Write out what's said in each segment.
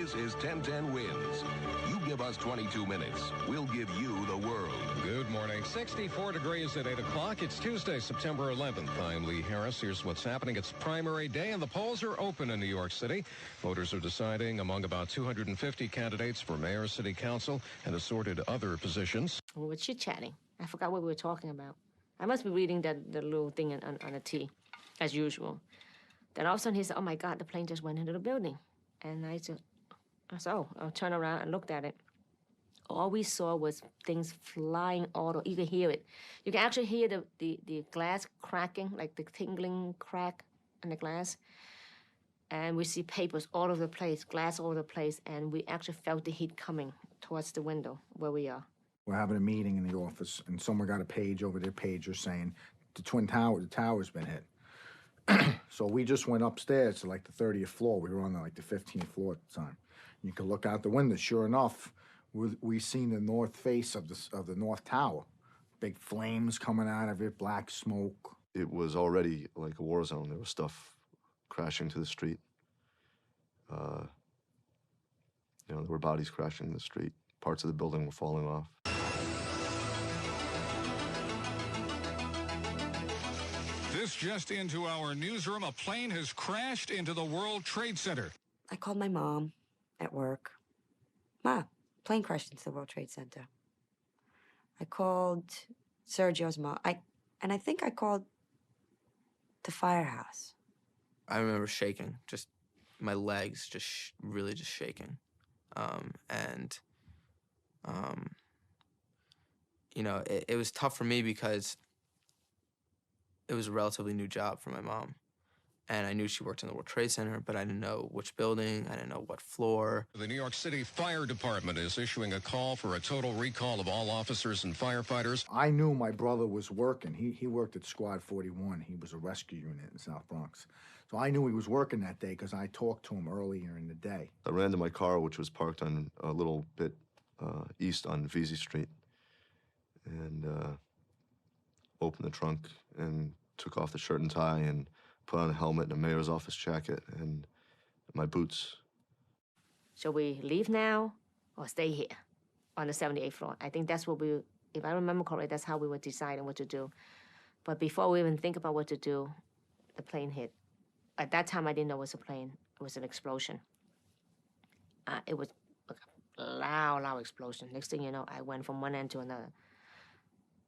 This is 1010 Wins. You give us 22 minutes, we'll give you the world. Good morning. 64 degrees at 8 o'clock. It's Tuesday, September 11th. I'm Lee Harris. Here's what's happening. It's primary day, and the polls are open in New York City. Voters are deciding among about 250 candidates for mayor, city council, and assorted other positions. We were chit-chatting. I forgot what we were talking about. I must be reading the little thing on the T, as usual. Then all of a sudden he said, oh my God, the plane just went into the building. And I said, oh, I'll turn around and looked at it. All we saw was things flying all. You can hear it. You can actually hear the glass cracking, like the tingling crack in the glass. And we see papers all over the place, glass all over the place, and we actually felt the heat coming towards the window where we are. We're having a meeting in the office, and someone got a page over their pager saying the the tower's been hit. So we just went upstairs to like the 30th floor. We were on like the 15th floor at the time. You could look out the window. Sure enough, we seen the north face of the North Tower. Big flames coming out of it, black smoke. It was already like a war zone. There was stuff crashing to the street. There were bodies crashing in the street. Parts of the building were falling off. This just into our newsroom. A plane has crashed into the World Trade Center. I called my mom at work. Ma, plane crashed into the World Trade Center. I called Sergio's mom. I think I called the firehouse. I remember shaking, just my legs really shaking. It was tough for me because it was a relatively new job for my mom. And I knew she worked in the World Trade Center, but I didn't know which building, I didn't know what floor. The New York City Fire Department is issuing a call for a total recall of all officers and firefighters. I knew my brother was working. He worked at Squad 41. He was a rescue unit in South Bronx. So I knew he was working that day because I talked to him earlier in the day. I ran to my car, which was parked on a little bit east on Vesey Street, and opened the trunk and took off the shirt and tie and put on a helmet and a mayor's office jacket and my boots. Shall we leave now or stay here on the 78th floor? I think that's what if I remember correctly, that's how we were deciding what to do. But before we even think about what to do, the plane hit. At that time, I didn't know it was a plane. It was an explosion. It was a loud explosion. Next thing you know, I went from one end to another.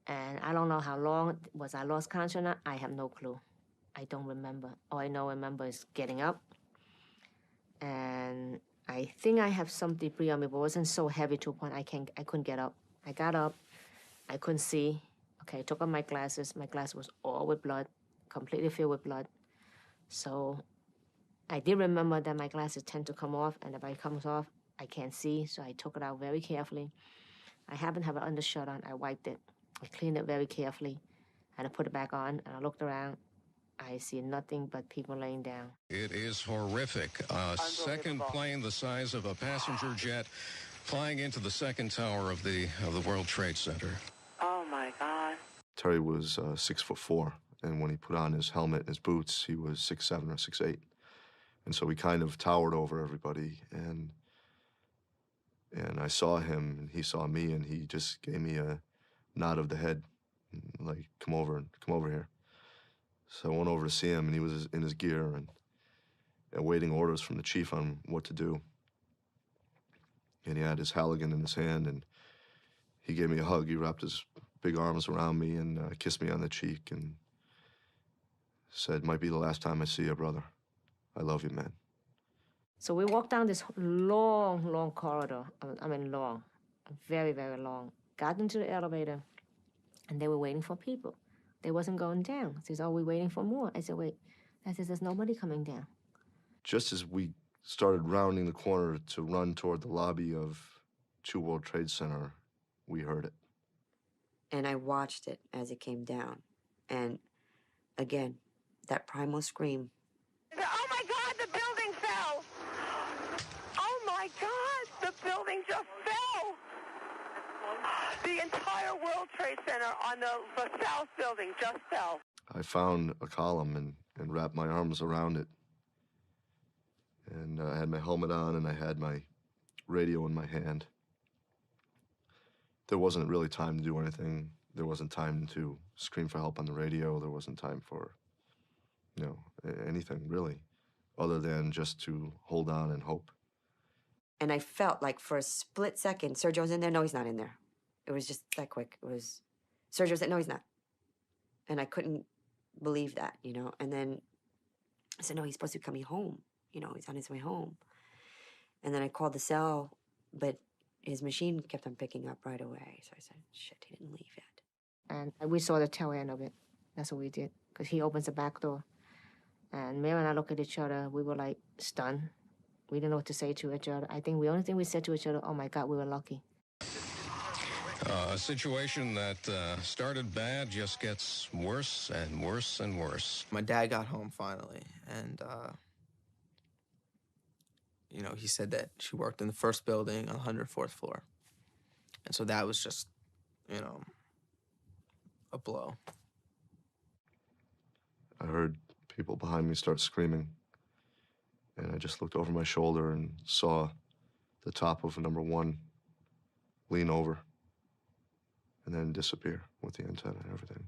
And I don't know how long was I lost consciousness or not. I have no clue. I don't remember. All I remember is getting up. And I think I have some debris on me, but it wasn't so heavy to a point I couldn't get up. I got up. I couldn't see. Okay, I took off my glasses. My glass was all with blood, completely filled with blood. So I did remember that my glasses tend to come off, and if it comes off, I can't see, so I took it out very carefully. I happened to have an undershirt on. I wiped it. I cleaned it very carefully, and I put it back on, and I looked around. I see nothing but people laying down. It is horrific. A second plane the size of a passenger jet flying into the second tower of the World Trade Center. Oh, my God. Terry was 6'4", and when he put on his helmet and his boots, he was 6'7" or 6'8". And so he kind of towered over everybody, and I saw him, and he saw me, and he just gave me a nod of the head, like, come over here. So I went over to see him, and he was in his gear and awaiting orders from the chief on what to do. And he had his Halligan in his hand, and he gave me a hug. He wrapped his big arms around me and kissed me on the cheek and said, might be the last time I see you, brother. I love you, man. So we walked down this long corridor. I mean, long, very, very long. Got into the elevator, and they were waiting for people. They wasn't going down. He says, oh, we're waiting for more. I said, wait. I said, there's nobody coming down. Just as we started rounding the corner to run toward the lobby of 2 World Trade Center, we heard it. And I watched it as it came down. And again, that primal scream. Oh, my God, the building fell. Oh, my God, the building just fell. The entire World Trade Center on the South Building just fell. I found a column and wrapped my arms around it. And I had my helmet on, and I had my radio in my hand. There wasn't really time to do anything. There wasn't time to scream for help on the radio. There wasn't time for, anything really, other than just to hold on and hope. And I felt like for a split second, Sergio's in there. No, he's not in there. It was just that quick. It was, Sergio said, no, he's not. And I couldn't believe that, And then I said, no, he's supposed to be coming home. He's on his way home. And then I called the cell, but his machine kept on picking up right away. So I said, shit, he didn't leave yet. And we saw the tail end of it. That's what we did. Because he opens the back door. And Mary and I looked at each other. We were like stunned. We didn't know what to say to each other. I think the only thing we said to each other, oh my God, we were lucky. A situation that started bad just gets worse and worse and worse. My dad got home finally, and he said that she worked in the first building on the 104th floor. And so that was just, a blow. I heard people behind me start screaming, and I just looked over my shoulder and saw the top of number 1 lean over and then disappear with the antenna and everything.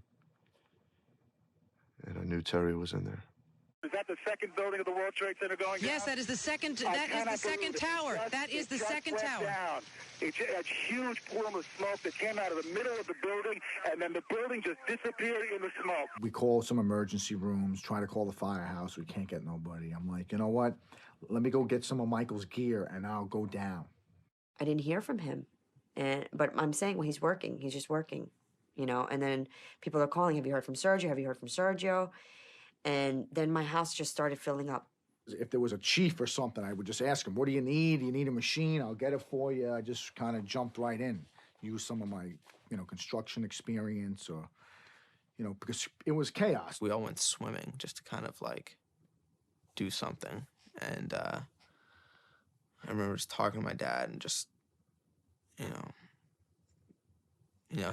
And I knew Terry was in there. Is that the second building of the World Trade Center going down? Yes, that is the second. That is the second tower. That is the second tower. It's a huge plume of smoke that came out of the middle of the building, and then the building just disappeared in the smoke. We call some emergency rooms, try to call the firehouse. We can't get nobody. I'm like, you know what? Let me go get some of Michael's gear, and I'll go down. I didn't hear from him. But I'm saying, well, he's working. He's just working, And then people are calling, have you heard from Sergio? Have you heard from Sergio? And then my house just started filling up. If there was a chief or something, I would just ask him, what do you need? Do you need a machine? I'll get it for you. I just kind of jumped right in. Used some of my, construction experience or, because it was chaos. We all went swimming just to kind of do something. And I remember just talking to my dad and just,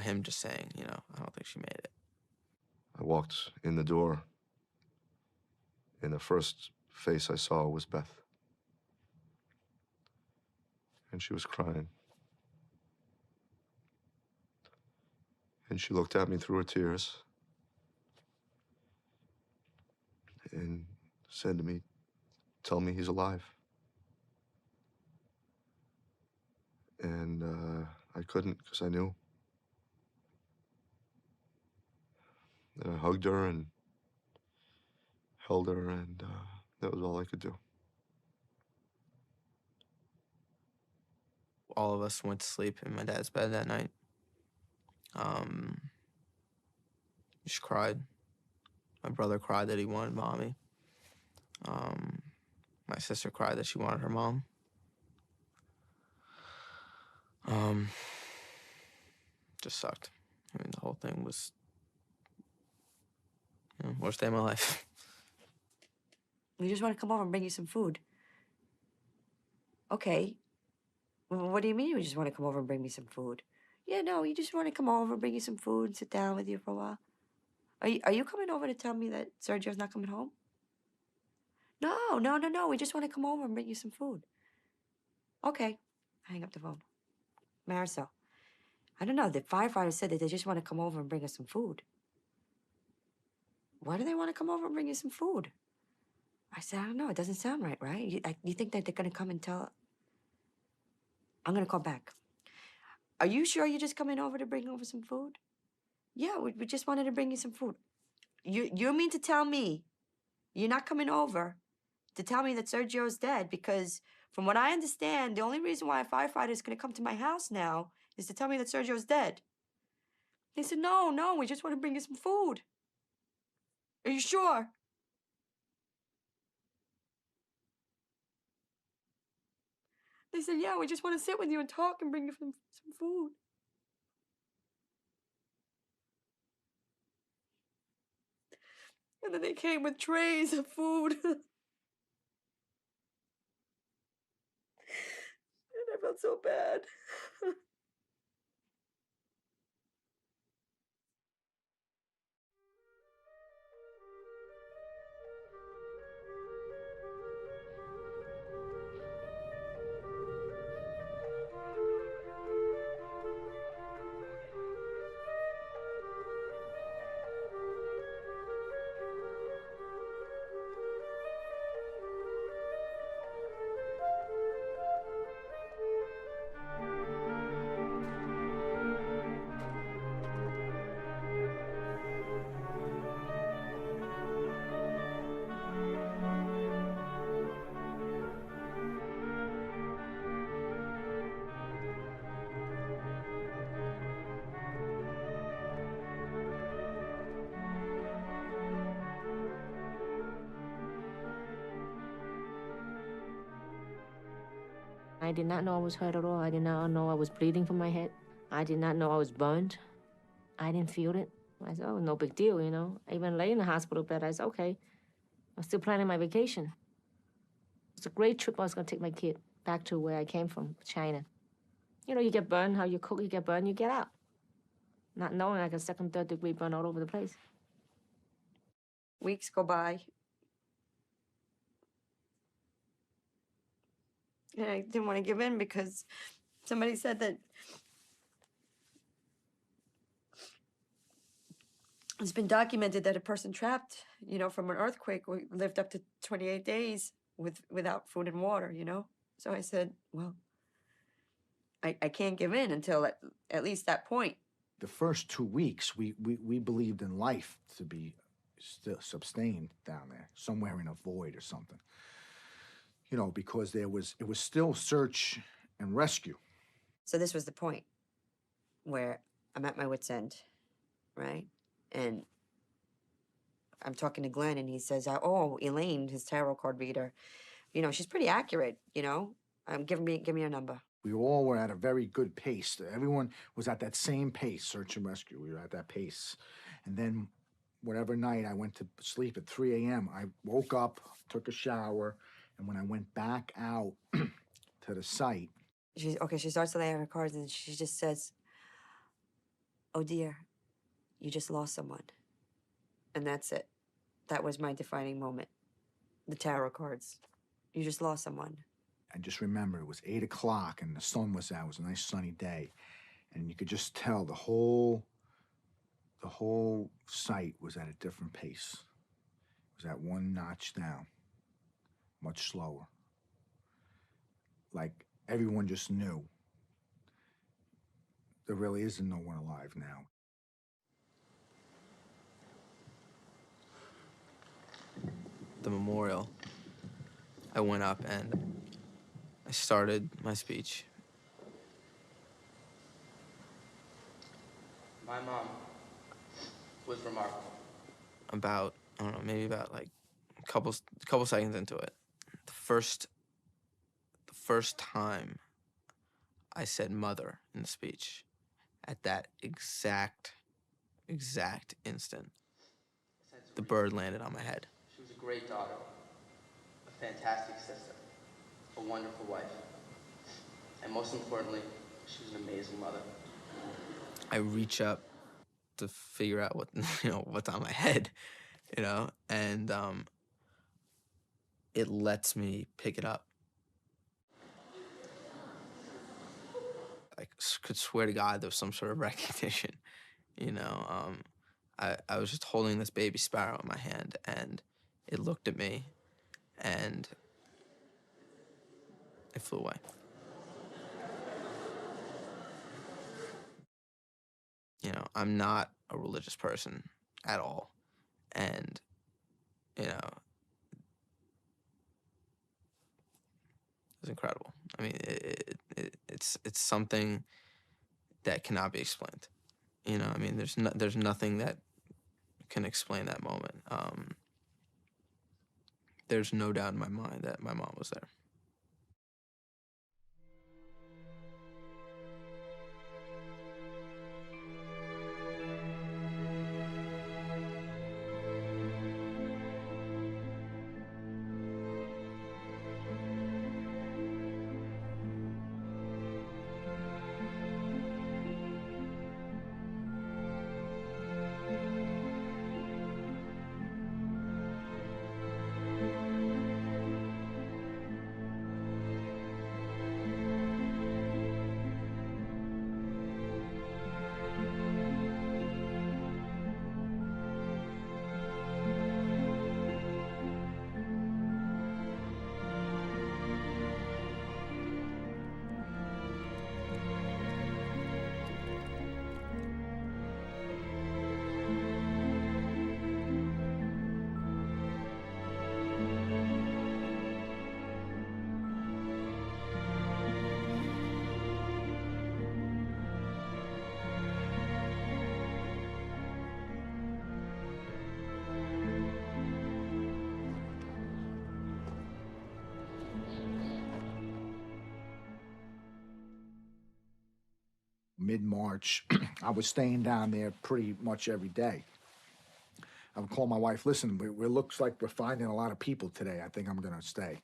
him just saying, I don't think she made it. I walked in the door, and the first face I saw was Beth. And she was crying. And she looked at me through her tears and said to me, tell me he's alive. And I couldn't because I knew. And I hugged her and held her, and that was all I could do. All of us went to sleep in my dad's bed that night. Just cried. My brother cried that he wanted mommy. My sister cried that she wanted her mom. Just sucked. I mean, the whole thing was, worst day of my life. We just want to come over and bring you some food. Okay. What do you mean we just want to come over and bring me some food? Yeah, no, you just want to come over, bring you some food, and sit down with you for a while. Are you coming over to tell me that Sergio's not coming home? No. We just want to come over and bring you some food. Okay. Hang up the phone. Marisol, I don't know. The firefighters said that they just want to come over and bring us some food. Why do they want to come over and bring you some food? I said, I don't know. It doesn't sound right, right? You think that they're going to come and tell... I'm going to call back. Are you sure you're just coming over to bring over some food? Yeah, we just wanted to bring you some food. You mean to tell me you're not coming over to tell me that Sergio's dead? Because from what I understand, the only reason why a firefighter is going to come to my house now is to tell me that Sergio's dead. They said, no, we just want to bring you some food. Are you sure? They said, yeah, we just want to sit with you and talk and bring you some food. And then they came with trays of food. And I felt so bad. I did not know I was hurt at all. I did not know I was bleeding from my head. I did not know I was burned. I didn't feel it. I said, oh, no big deal, you know. I even lay in the hospital bed. I said, okay. I'm still planning my vacation. It's a great trip. I was going to take my kid back to where I came from, China. You know, you get burned, how you cook, you get burned, you get out. Not knowing like a second, third degree burn all over the place. Weeks go by. And I didn't want to give in because somebody said that it's been documented that a person trapped, you know, from an earthquake lived up to 28 days without food and water, you know? So I said, well, I can't give in until at least that point. The first 2 weeks, we believed in life to be still sustained down there, somewhere in a void or something. You know, because it was still search and rescue. So this was the point where I'm at my wit's end, right? And I'm talking to Glenn, and he says, oh, Elaine, his tarot card reader, you know, she's pretty accurate, you know? Give me a number. We all were at a very good pace. Everyone was at that same pace, search and rescue. We were at that pace. And then whatever night I went to sleep at 3 a.m., I woke up, took a shower, and when I went back out to the site. She starts to lay out her cards, and she just says, oh dear, you just lost someone. And that's it. That was my defining moment. The tarot cards. You just lost someone. I just remember it was 8 o'clock and the sun was out. It was a nice sunny day. And you could just tell the whole site was at a different pace. It was at one notch down, much slower. Like everyone just knew there really isn't no one alive now. The memorial, I went up and I started my speech. My mom was remarkable. About, I don't know, maybe about like a couple seconds into it, the first time I said mother in the speech, at that exact instant, the bird landed on my head. She was a great daughter, a fantastic sister, a wonderful wife, and most importantly, she was an amazing mother. I reach up to figure out what, you know, what's on my head, you know, and it lets me pick it up. I could swear to God there was some sort of recognition, you know. I was just holding this baby sparrow in my hand, and it looked at me, and it flew away. You know, I'm not a religious person at all, and, you know, it was incredible. I mean, it's something that cannot be explained. You know, I mean, there's nothing that can explain that moment. There's no doubt in my mind that my mom was there. mid-March. I was staying down there pretty much every day. I would call my wife, listen, it looks like we're finding a lot of people today. I think I'm going to stay.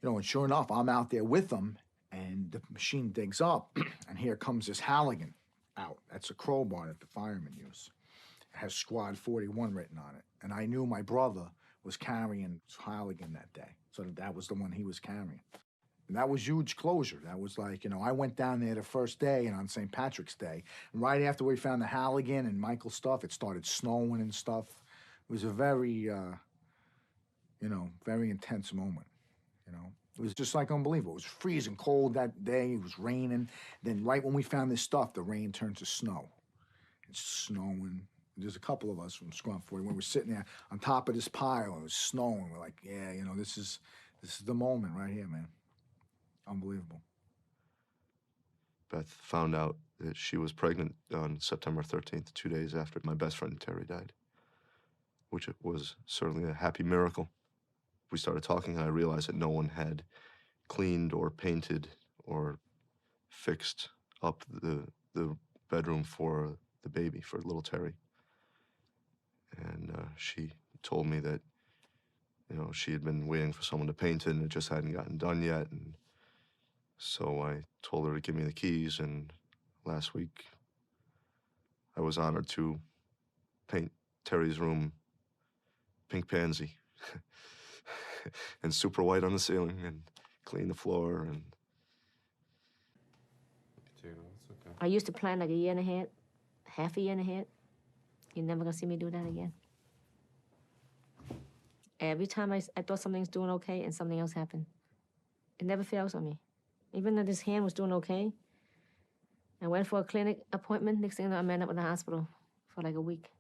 You know, and sure enough, I'm out there with them, and the machine digs up, and here comes this Halligan out. That's a crowbar that the firemen use. It has Squad 41 written on it. And I knew my brother was carrying Halligan that day. So that was the one he was carrying. And that was huge closure. That was like, you know, I went down there the first day and on St. Patrick's Day. And right after we found the Halligan and Michael's stuff, it started snowing and stuff. It was a very, you know, very intense moment, you know. It was just like unbelievable. It was freezing cold that day. It was raining. Then right when we found this stuff, the rain turned to snow. It's snowing. There's a couple of us from Squad 41. We're sitting there on top of this pile. And it was snowing. We're like, yeah, you know, this is the moment right here, man. Unbelievable. Beth found out that she was pregnant on September 13th, 2 days after my best friend Terry died, which was certainly a happy miracle. We started talking, and I realized that no one had cleaned or painted or fixed up the bedroom for the baby, for little Terry. And she told me that, you know, she had been waiting for someone to paint it, and it just hadn't gotten done yet. And so I told her to give me the keys, and last week I was honored to paint Terry's room pink pansy and super white on the ceiling and clean the floor. And I used to plan like a year and a half, half a year and a half. You're never gonna see me do that again. Every time I thought something's doing okay and something else happened. It never fails on me. Even though this hand was doing okay, I went for a clinic appointment. Next thing you know, I'm ended up in the hospital for like a week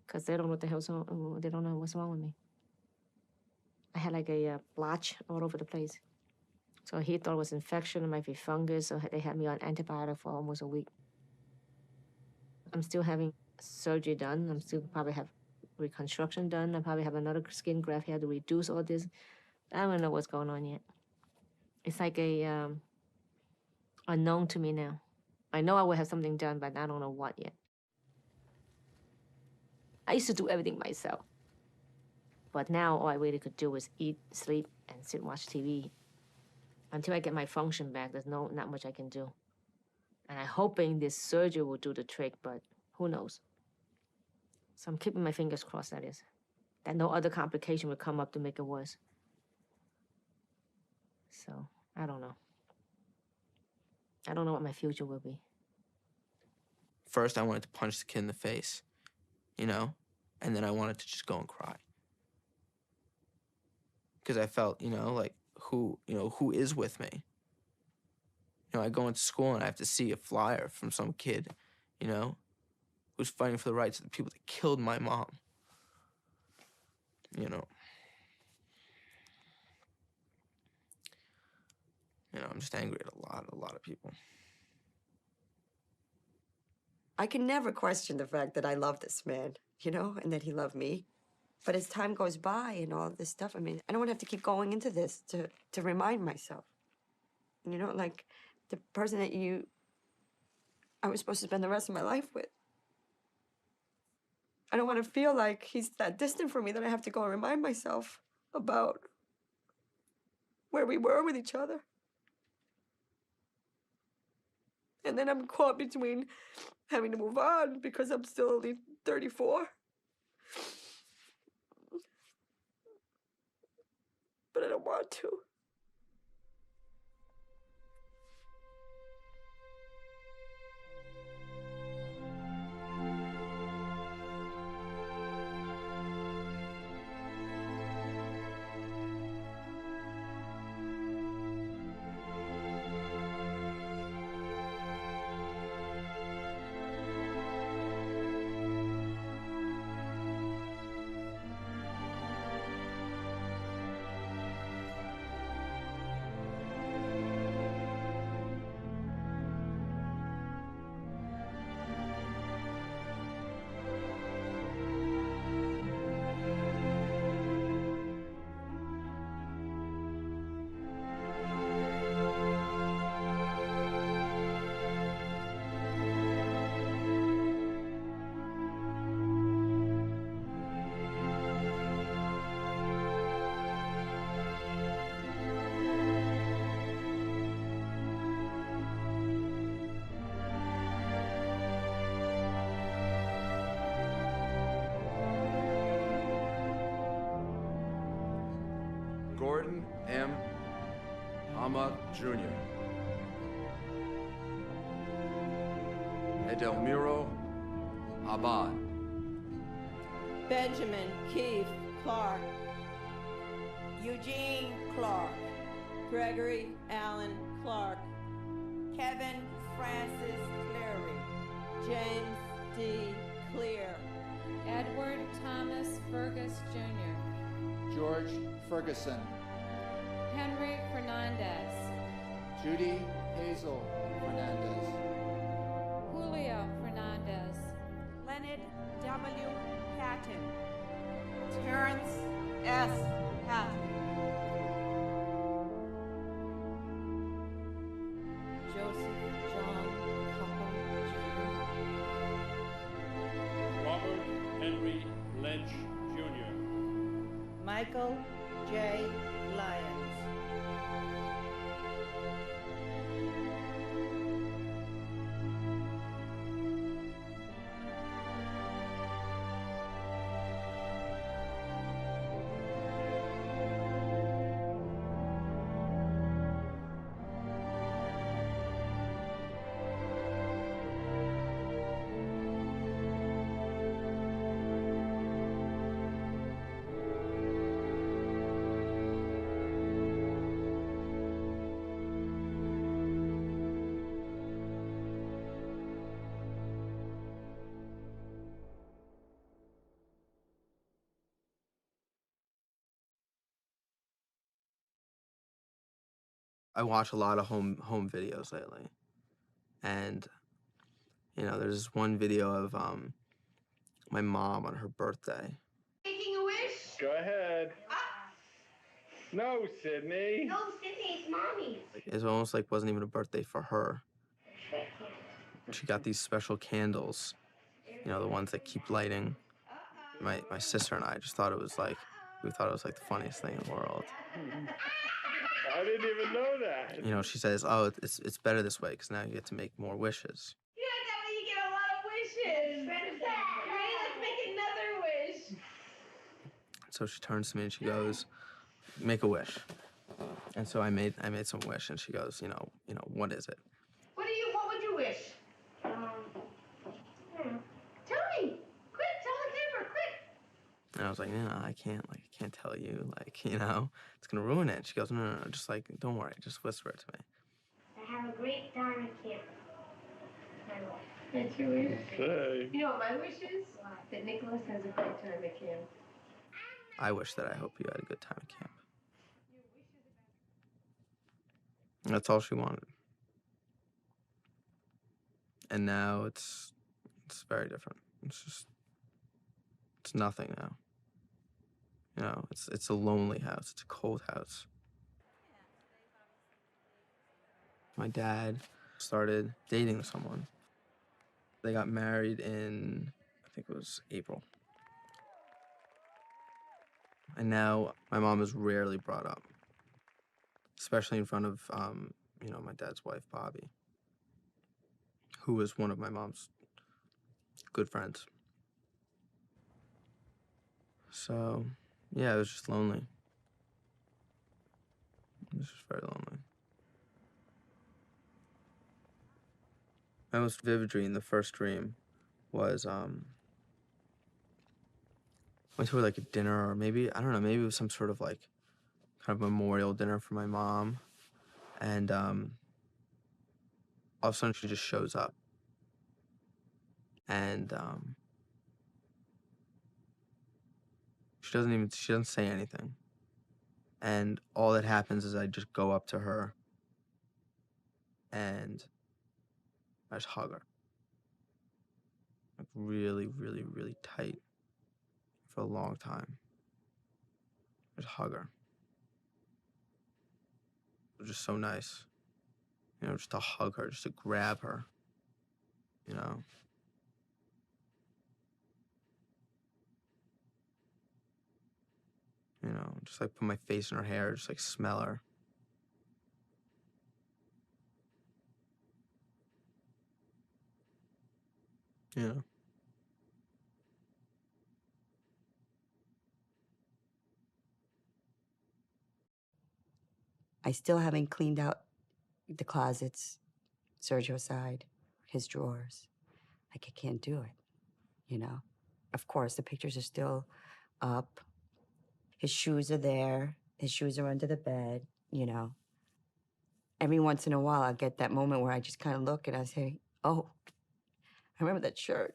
because they don't know what the hell's wrong. They don't know what's wrong with me. I had like a blotch all over the place. So he thought it was infection, it might be fungus, so they had me on antibiotic for almost a week. I'm still having surgery done. I'm still probably have reconstruction done. I probably have another skin graft here to reduce all this. I don't know what's going on yet. It's like a unknown to me now. I know I will have something done, but I don't know what yet. I used to do everything myself. But now all I really could do was eat, sleep, and sit and watch TV. Until I get my function back, there's not much I can do. And I'm hoping this surgery will do the trick, but who knows? So I'm keeping my fingers crossed, that is. That no other complication will come up to make it worse. So, I don't know. I don't know what my future will be. First, I wanted to punch the kid in the face, you know? And then I wanted to just go and cry. Because I felt, you know, like, who is with me? You know, I go into school and I have to see a flyer from some kid, you know, who's fighting for the rights of the people that killed my mom. You know. You know, I'm just angry at a lot of people. I can never question the fact that I love this man, you know, and that he loved me. But as time goes by and all of this stuff, I mean, I don't want to have to keep going into this to remind myself. You know, like the person that I was supposed to spend the rest of my life with. I don't want to feel like he's that distant from me that I have to go and remind myself about where we were with each other. And then I'm caught between having to move on because I'm still only 34. But I don't want to. Morton M. Hama Jr. Edelmiro Abad. Benjamin Keith Clark. Eugene Clark. Gregory Allen Clark. Kevin Francis Cleary. James D. Clear. Edward Thomas Fergus Jr. George Ferguson. Henry Fernandez. Judy Hazel Fernandez. Julio Fernandez. Leonard W. Patton. Terrence S. Patton. Joseph John Coppell Jr. Robert Henry Lynch Jr. Michael J. Lyons. I watch a lot of home videos lately, and there's this one video of my mom on her birthday. Making a wish? Go ahead. No, Sydney. No, Sydney, it's Mommy's. It almost like wasn't even a birthday for her. She got these special candles, the ones that keep lighting. My sister and I just thought it was like, we thought it was like the funniest thing in the world. I didn't even know that. She says, oh, it's better this way because now you get to make more wishes. You know that way you get a lot of wishes. Ready? Let's make another wish. So she turns to me and she goes, make a wish. And so I made some wish, and she goes, what is it? What would you wish? Tell me. Quick, tell the camera, quick. And I was like, I can't tell you, it's gonna ruin it. She goes, no, just don't worry, just whisper it to me. I have a great time at camp. That's your wish? Okay. You know what my wish is? That Nicholas has a great time at camp. I wish that I hope you had a good time at camp. That's all she wanted. And now it's very different. It's nothing now. It's a lonely house. It's a cold house. My dad started dating someone. They got married in, I think it was April. And now my mom is rarely brought up, especially in front of, my dad's wife, Bobby, who was one of my mom's good friends. So, yeah, it was just lonely. It was just very lonely. My most vivid dream, the first dream, was, went to like a dinner, or maybe, I don't know, maybe it was some sort of like kind of memorial dinner for my mom. And all of a sudden she just shows up. And she doesn't say anything. And all that happens is I just go up to her and I just hug her. Like really, really, really tight for a long time. Just hug her. It was just so nice. Just to hug her, just to grab her. Just like put my face in her hair, just like smell her. I still haven't cleaned out the closets, Sergio's side, his drawers. Like, I can't do it, you know? Of course, the pictures are still up. His shoes are there. His shoes are under the bed, you know? Every once in a while, I'll get that moment where I just kind of look and I say, oh, I remember that shirt.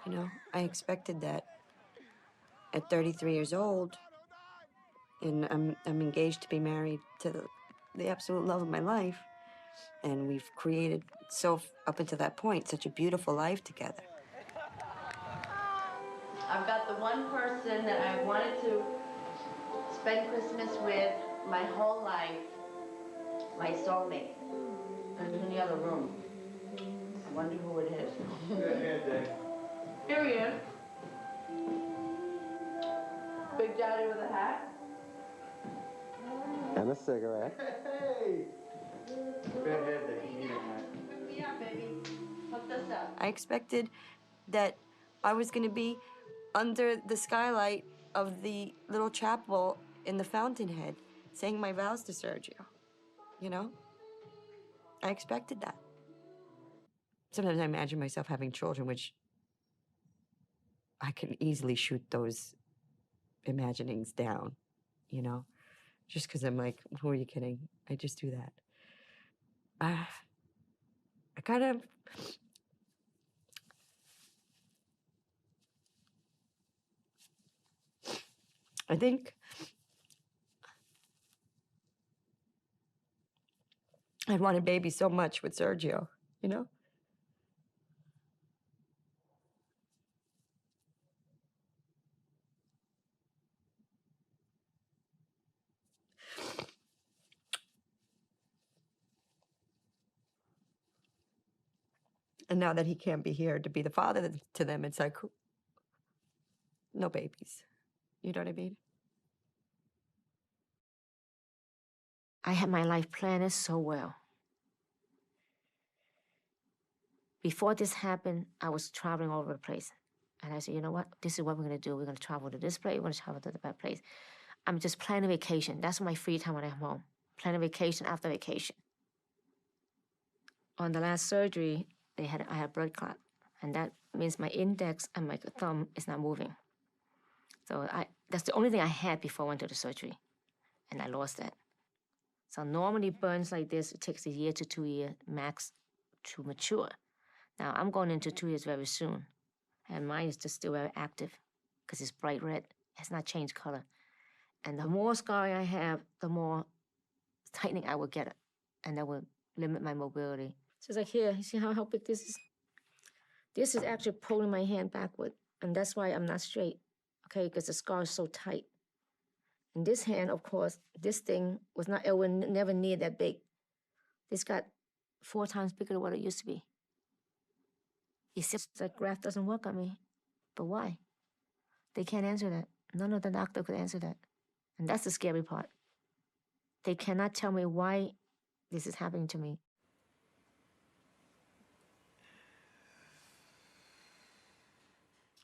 You know, I expected that at 33 years old, and I'm engaged to be married to the absolute love of my life, and we've created, up until that point, such a beautiful life together. I've got the one person that I wanted to spend Christmas with my whole life, my soulmate. And he's in the other room. I wonder who it is. Here he is. Big Daddy with a hat. And a cigarette. Hey! Bedhead that you need a hat. Yeah, baby. Hook this up. I expected that I was going to be under the skylight of the little chapel in the Fountainhead, saying my vows to Sergio, you know? I expected that. Sometimes I imagine myself having children, which I can easily shoot those imaginings down, you know? Just because I'm like, who are you kidding? I just do that. I kind of... I think I wanted baby so much with Sergio, you know? And now that he can't be here to be the father to them, it's like, no babies. You know what I mean? I had my life planned so well. Before this happened, I was traveling all over the place. And I said, you know what? This is what we're going to do. We're going to travel to this place. We're going to travel to that place. I'm just planning vacation. That's my free time when I'm home. Planning vacation after vacation. On the last surgery, I had a blood clot. And that means my index and my thumb is not moving. So that's the only thing I had before I went to the surgery. And I lost that. So normally burns like this, it takes a year to 2 years max to mature. Now I'm going into 2 years very soon. And mine is just still very active because it's bright red. It has not changed color. And the more scarring I have, the more tightening I will get it. And that will limit my mobility. So it's like here, you see how big this is? This is actually pulling my hand backward. And that's why I'm not straight, okay? Because the scar is so tight. And this hand, of course, this thing was never near that big. This got 4 times bigger than what it used to be. It's just that graft doesn't work on me. But why? They can't answer that. None of the doctor could answer that. And that's the scary part. They cannot tell me why this is happening to me.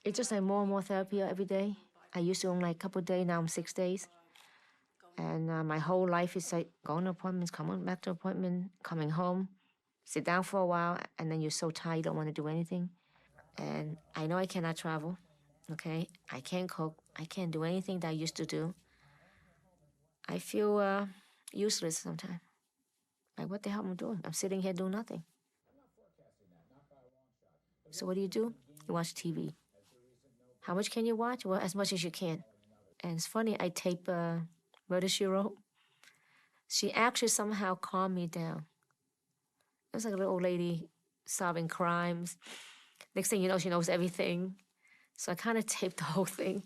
It's just like more and more therapy every day. I used to only like a couple of days, now I'm 6 days. And my whole life is like going to appointments, coming back to appointment, coming home, sit down for a while, and then you're so tired you don't want to do anything. And I know I cannot travel, okay? I can't cook. I can't do anything that I used to do. I feel useless sometimes. Like, what the hell am I doing? I'm sitting here doing nothing. So what do? You watch TV. How much can you watch? Well, as much as you can. And it's funny, I tape Murder, She Wrote. She actually somehow calmed me down. It was like a little old lady solving crimes. Next thing you know, she knows everything. So I kind of taped the whole thing.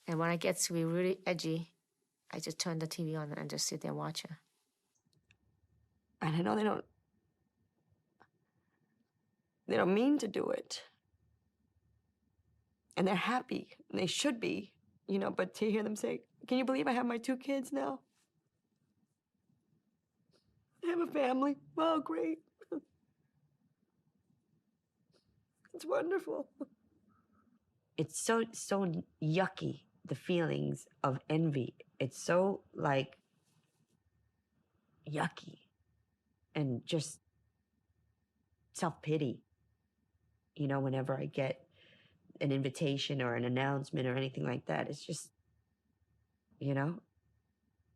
And when I get to be really edgy, I just turn the TV on and just sit there and watch her. And I know they don't mean to do it. And they're happy, and they should be, you know, but to hear them say, can you believe I have my 2 kids now? I have a family. Oh, great. It's wonderful. It's so yucky the feelings of envy. It's so like yucky and just self-pity. You know, whenever I get an invitation or an announcement or anything like that, it's just, you know,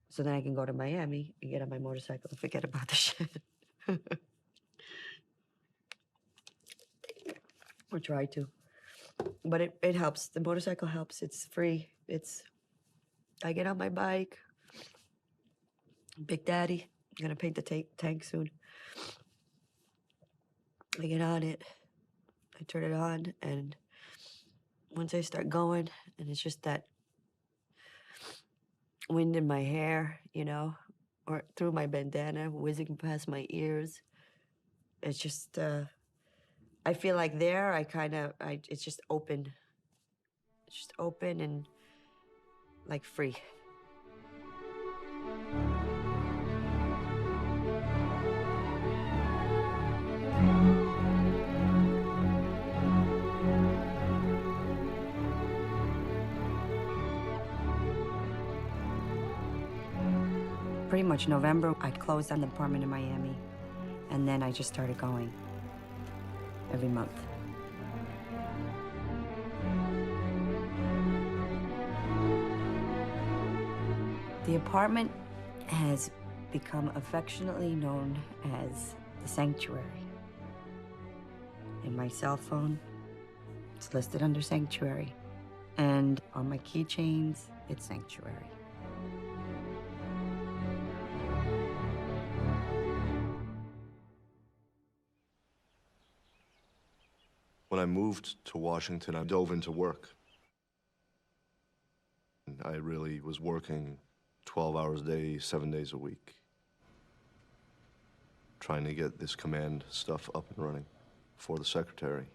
so then I can go to Miami and get on my motorcycle and forget about the shit. Or try to. But it helps. The motorcycle helps. It's free. I get on my bike. Big Daddy, I'm gonna paint the tank soon. I get on it. I turn it on, and once I start going, and it's just that wind in my hair, you know, or through my bandana, whizzing past my ears. It's just, I feel like there, it's just open. It's just open and like free. Pretty much November, I closed on the apartment in Miami, and then I just started going every month. The apartment has become affectionately known as the Sanctuary. In my cell phone, it's listed under Sanctuary, and on my keychains, it's Sanctuary. When I moved to Washington, I dove into work. I really was working 12 hours a day, 7 days a week, trying to get this command stuff up and running for the secretary.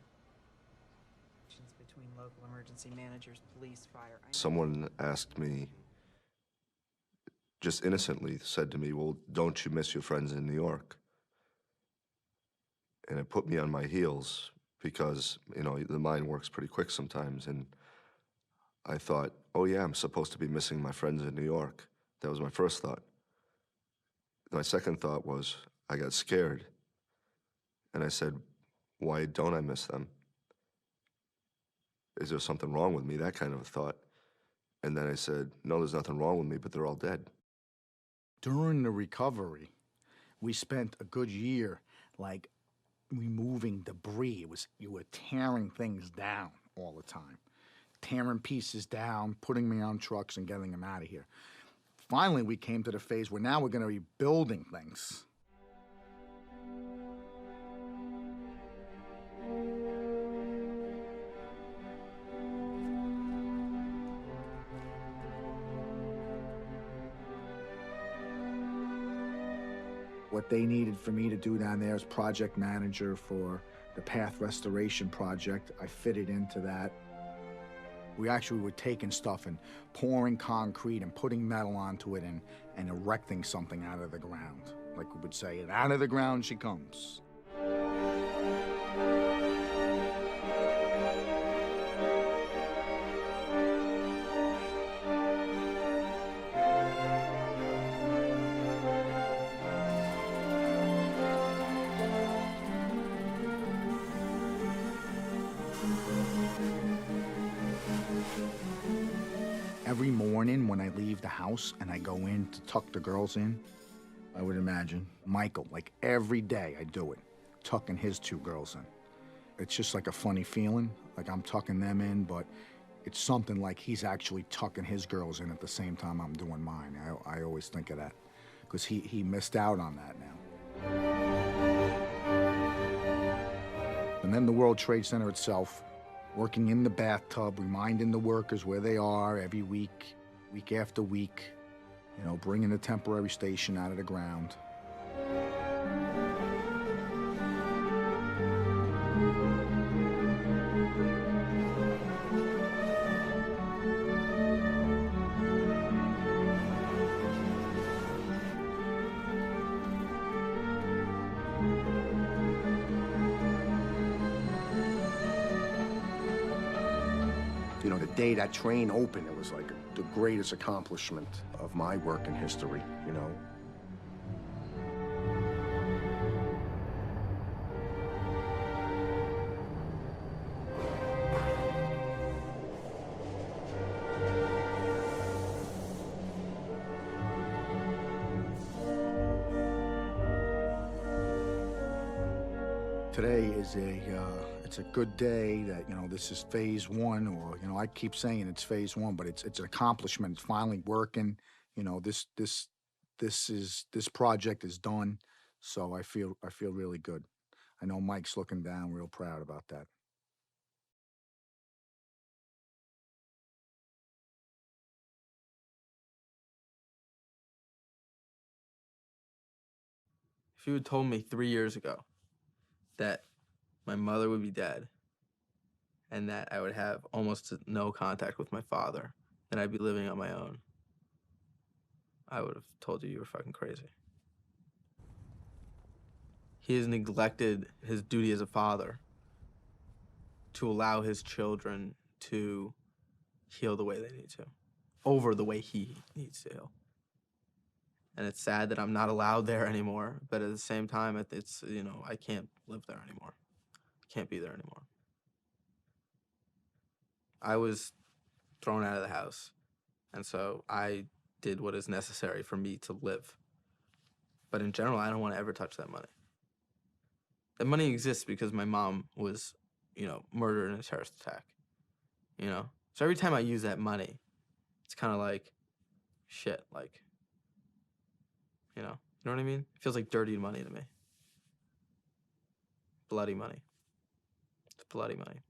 Between local emergency managers, police, fire. Someone asked me, just innocently said to me, well, don't you miss your friends in New York? And it put me on my heels because, you know, the mind works pretty quick sometimes. And I thought, oh yeah, I'm supposed to be missing my friends in New York. That was my first thought. My second thought was, I got scared. And I said, why don't I miss them? Is there something wrong with me? That kind of a thought. And then I said, no, there's nothing wrong with me, but they're all dead. During the recovery, we spent a good year, like, removing debris. You were tearing things down all the time. Tearing pieces down, putting me on trucks and getting them out of here. Finally, we came to the phase where now we're going to be building things. What they needed for me to do down there as project manager for the Path Restoration Project, I fitted into that. We actually were taking stuff and pouring concrete and putting metal onto it and erecting something out of the ground. Like we would say, and out of the ground she comes. Every morning when I leave the house and I go in to tuck the girls in, I would imagine Michael, like every day I do it, tucking his two girls in. It's just like a funny feeling, like I'm tucking them in, but it's something like he's actually tucking his girls in at the same time I'm doing mine. I always think of that, because he missed out on that now. And then the World Trade Center itself, working in the bathtub, reminding the workers where they are every week, week after week, you know, bringing the temporary station out of the ground. know, the day that train opened, it was like the greatest accomplishment of my work in history, you know. Today is it's a good day that, you know, this is phase one, or, you know, I keep saying it's phase one, but it's an accomplishment. It's finally working. You know, this project is done. So I feel really good. I know Mike's looking down real proud about that. If you had told me 3 years ago that my mother would be dead and that I would have almost no contact with my father, and I'd be living on my own, I would have told you you were fucking crazy. He has neglected his duty as a father to allow his children to heal the way they need to, over the way he needs to heal. And it's sad that I'm not allowed there anymore, but at the same time, it's, you know, I can't live there anymore. I can't be there anymore. I was thrown out of the house, and so I did what is necessary for me to live. But in general, I don't want to ever touch that money. That money exists because my mom was, you know, murdered in a terrorist attack, you know? So every time I use that money, it's kind of like, shit, like, you know what I mean? It feels like dirty money to me. Bloody money. It's bloody money.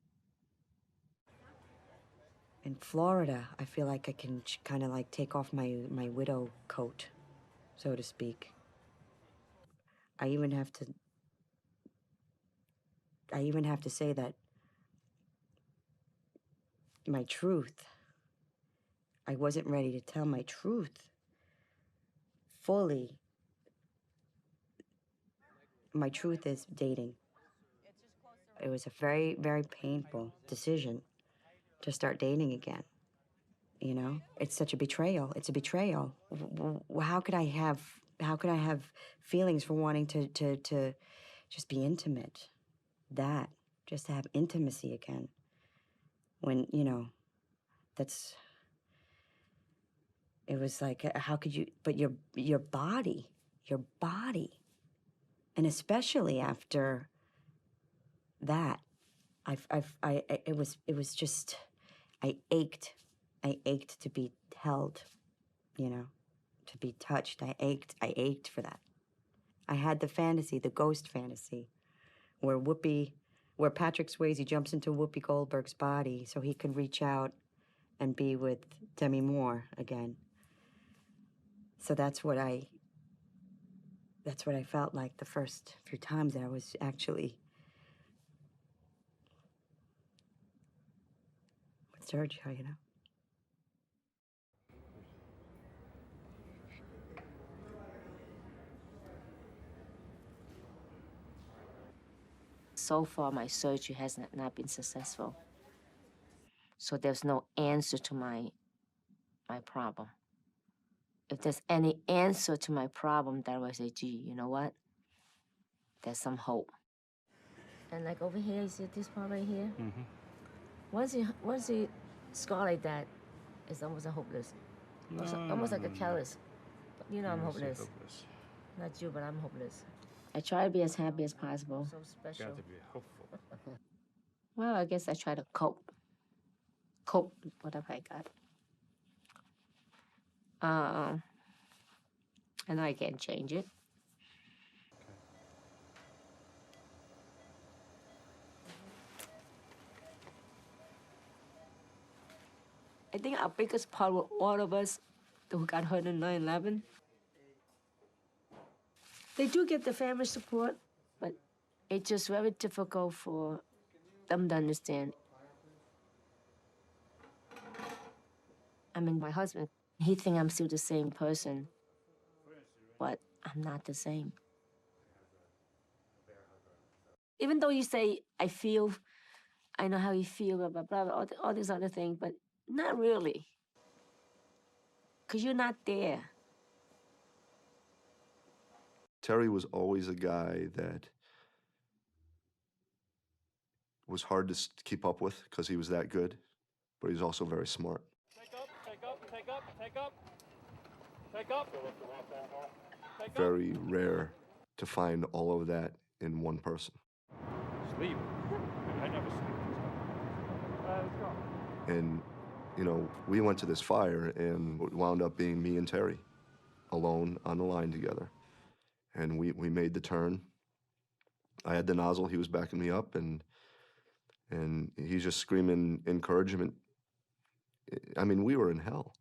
In Florida, I feel like I can kind of like take off my widow coat, so to speak. I even have to say that my truth, I wasn't ready to tell my truth fully. My truth is dating. It was a very, very painful decision to start dating again. You know, it's such a betrayal. It's a betrayal. How could I have feelings for wanting to just be intimate? Just to have intimacy again. When, you know, it was like, how could you, but your body, and especially after that, it was just, I ached to be held, you know, to be touched. I ached for that. I had the fantasy, the ghost fantasy, where Patrick Swayze jumps into Whoopi Goldberg's body so he could reach out and be with Demi Moore again. So that's what I felt like the first few times that I was actually with Sergio, you know. So far, my surgery has not been successful. So there's no answer to my problem. If there's any answer to my problem, that would say, gee, you know what? There's some hope. And like over here, you see this part right here? Mm-hmm. Once you scar like that, it's almost hopeless. Almost like a callus. But you know I'm hopeless. Not you, but I'm hopeless. I try to be as happy as possible. So special. Got to be hopeful. Well, I guess I try to cope with whatever I got. I know I can't change it. I think our biggest part with all of us who got hurt in 9/11, they do get the family support, but it's just very difficult for them to understand. I mean, my husband, he thinks I'm still the same person, but I'm not the same. Even though you say, I feel I know how you feel, blah, blah, blah, all these other things, but not really. Because you're not there. Terry was always a guy that was hard to keep up with because he was that good, but he was also very smart. Take up, take up, take up, take up. Take up. Very rare to find all of that in one person. Sleep. I never sleep. Let's go. And, you know, we went to this fire and it wound up being me and Terry alone on the line together. And we made the turn. I had the nozzle, he was backing me up, and he's just screaming encouragement. I mean, we were in hell.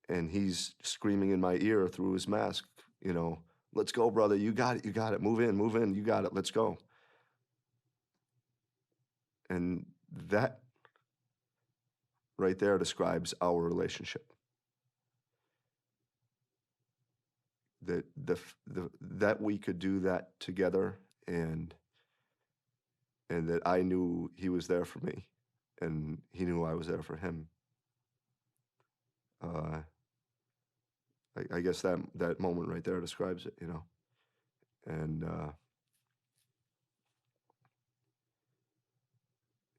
And he's screaming in my ear through his mask, you know, let's go, brother, you got it, move in, you got it, let's go. And that right there describes our relationship. That we could do that together, and that I knew he was there for me, and he knew I was there for him. I guess that moment right there describes it, you know. And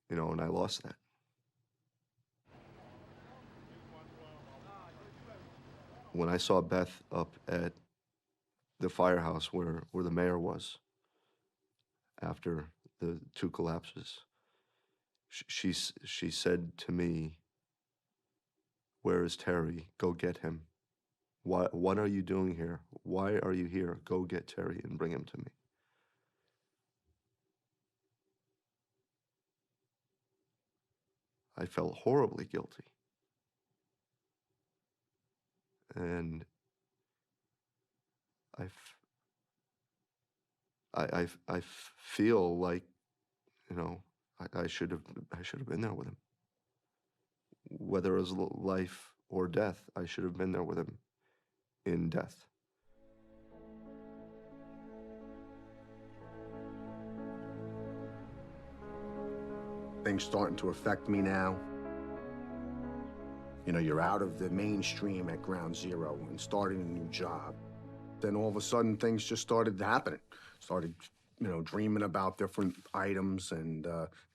you know, and I lost that. When I saw Beth up at the firehouse where the mayor was after the 2 collapses, she said to me, "Where is Terry? Go get him. What are you doing here? Why are you here? Go get Terry and bring him to me." I felt horribly guilty. And I feel like, you know, I should have been there with him. Whether it was life or death, I should have been there with him in death. Things starting to affect me now. You know, you're out of the mainstream at ground zero and starting a new job. Then all of a sudden, things just started happening. Started, you know, dreaming about different items and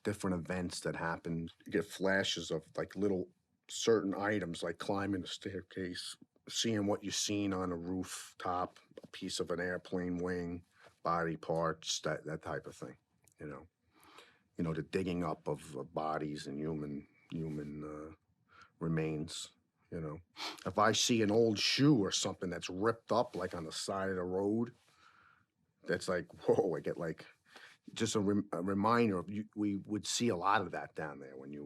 different events that happened. You get flashes of, like, little certain items, like climbing a staircase, seeing what you've seen on a rooftop, a piece of an airplane wing, body parts, that type of thing, you know. You know, the digging up of bodies and human remains, you know. If I see an old shoe or something that's ripped up, like on the side of the road, that's like, whoa, I get like, just a reminder of, we would see a lot of that down there when you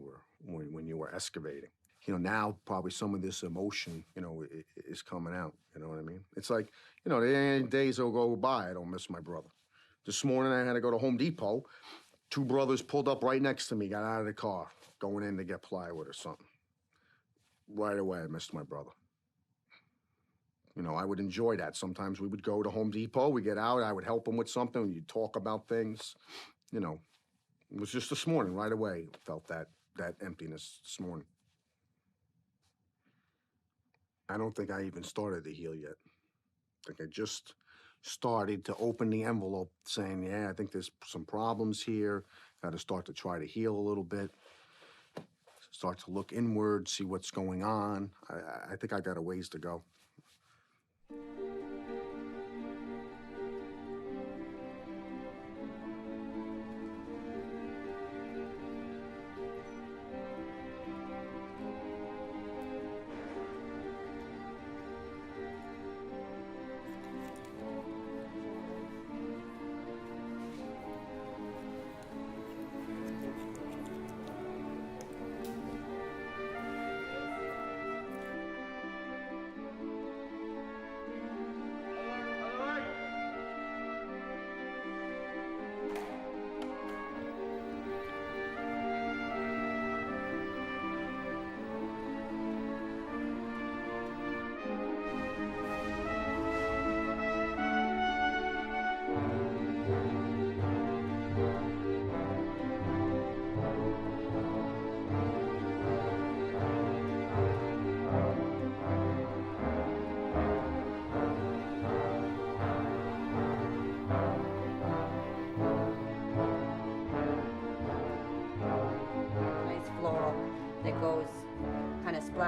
were excavating. You know, now probably some of this emotion, you know, is coming out, you know what I mean? It's like, you know, there ain't days will go by, I don't miss my brother. This morning I had to go to Home Depot. 2 brothers pulled up right next to me, got out of the car, going in to get plywood or something. Right away, I missed my brother. You know, I would enjoy that. Sometimes we would go to Home Depot, we get out, I would help them with something, you'd talk about things. You know, it was just this morning, right away, felt that emptiness this morning. I don't think I even started to heal yet. I think I just started to open the envelope saying, yeah, I think there's some problems here. Got to start to try to heal a little bit. Start to look inward, see what's going on. I think I got a ways to go.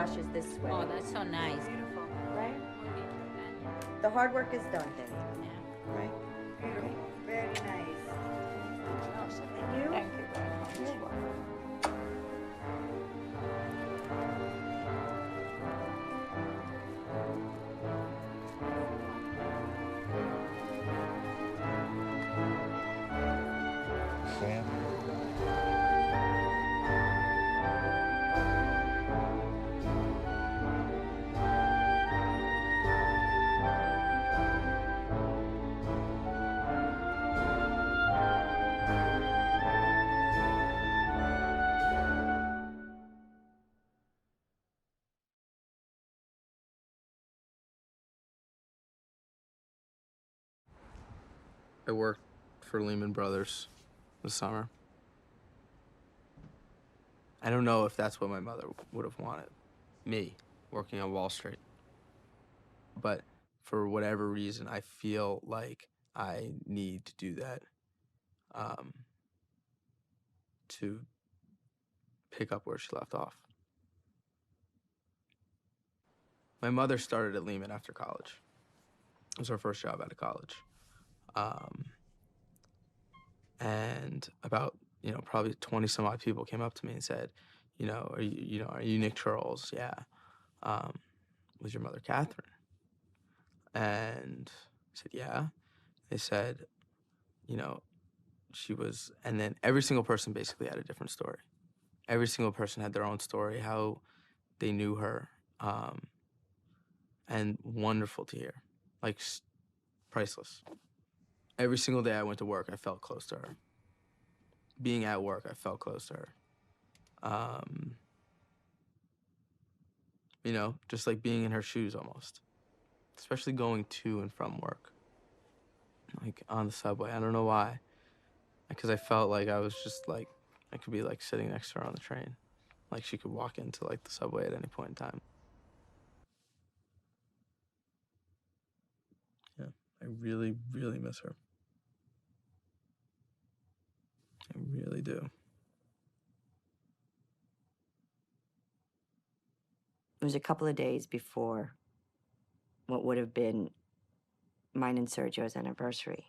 washes this sweater. Oh, that's so nice. Beautiful, right? The hard work is done then. Yeah. Right? Beautiful. Very nice. Thank you. Thank you very much. You're welcome. I worked for Lehman Brothers this summer. I don't know if that's what my mother would have wanted, me working on Wall Street. But for whatever reason, I feel like I need to do that to pick up where she left off. My mother started at Lehman after college. It was her first job out of college. And about, probably 20 some odd people came up to me and said, are you Nick Charles? Yeah. Was your mother Catherine? And I said, yeah. They said, she was, and then every single person basically had a different story. Every single person had their own story, how they knew her, and wonderful to hear, like priceless. Every single day I went to work, I felt close to her. Being at work, I felt close to her. Just like being in her shoes almost, especially going to and from work, like on the subway. I don't know why, because I felt like I was just like, I could be like sitting next to her on the train. Like she could walk into like the subway at any point in time. Yeah, I really, really miss her. I really do. It was a couple of days before what would have been mine and Sergio's anniversary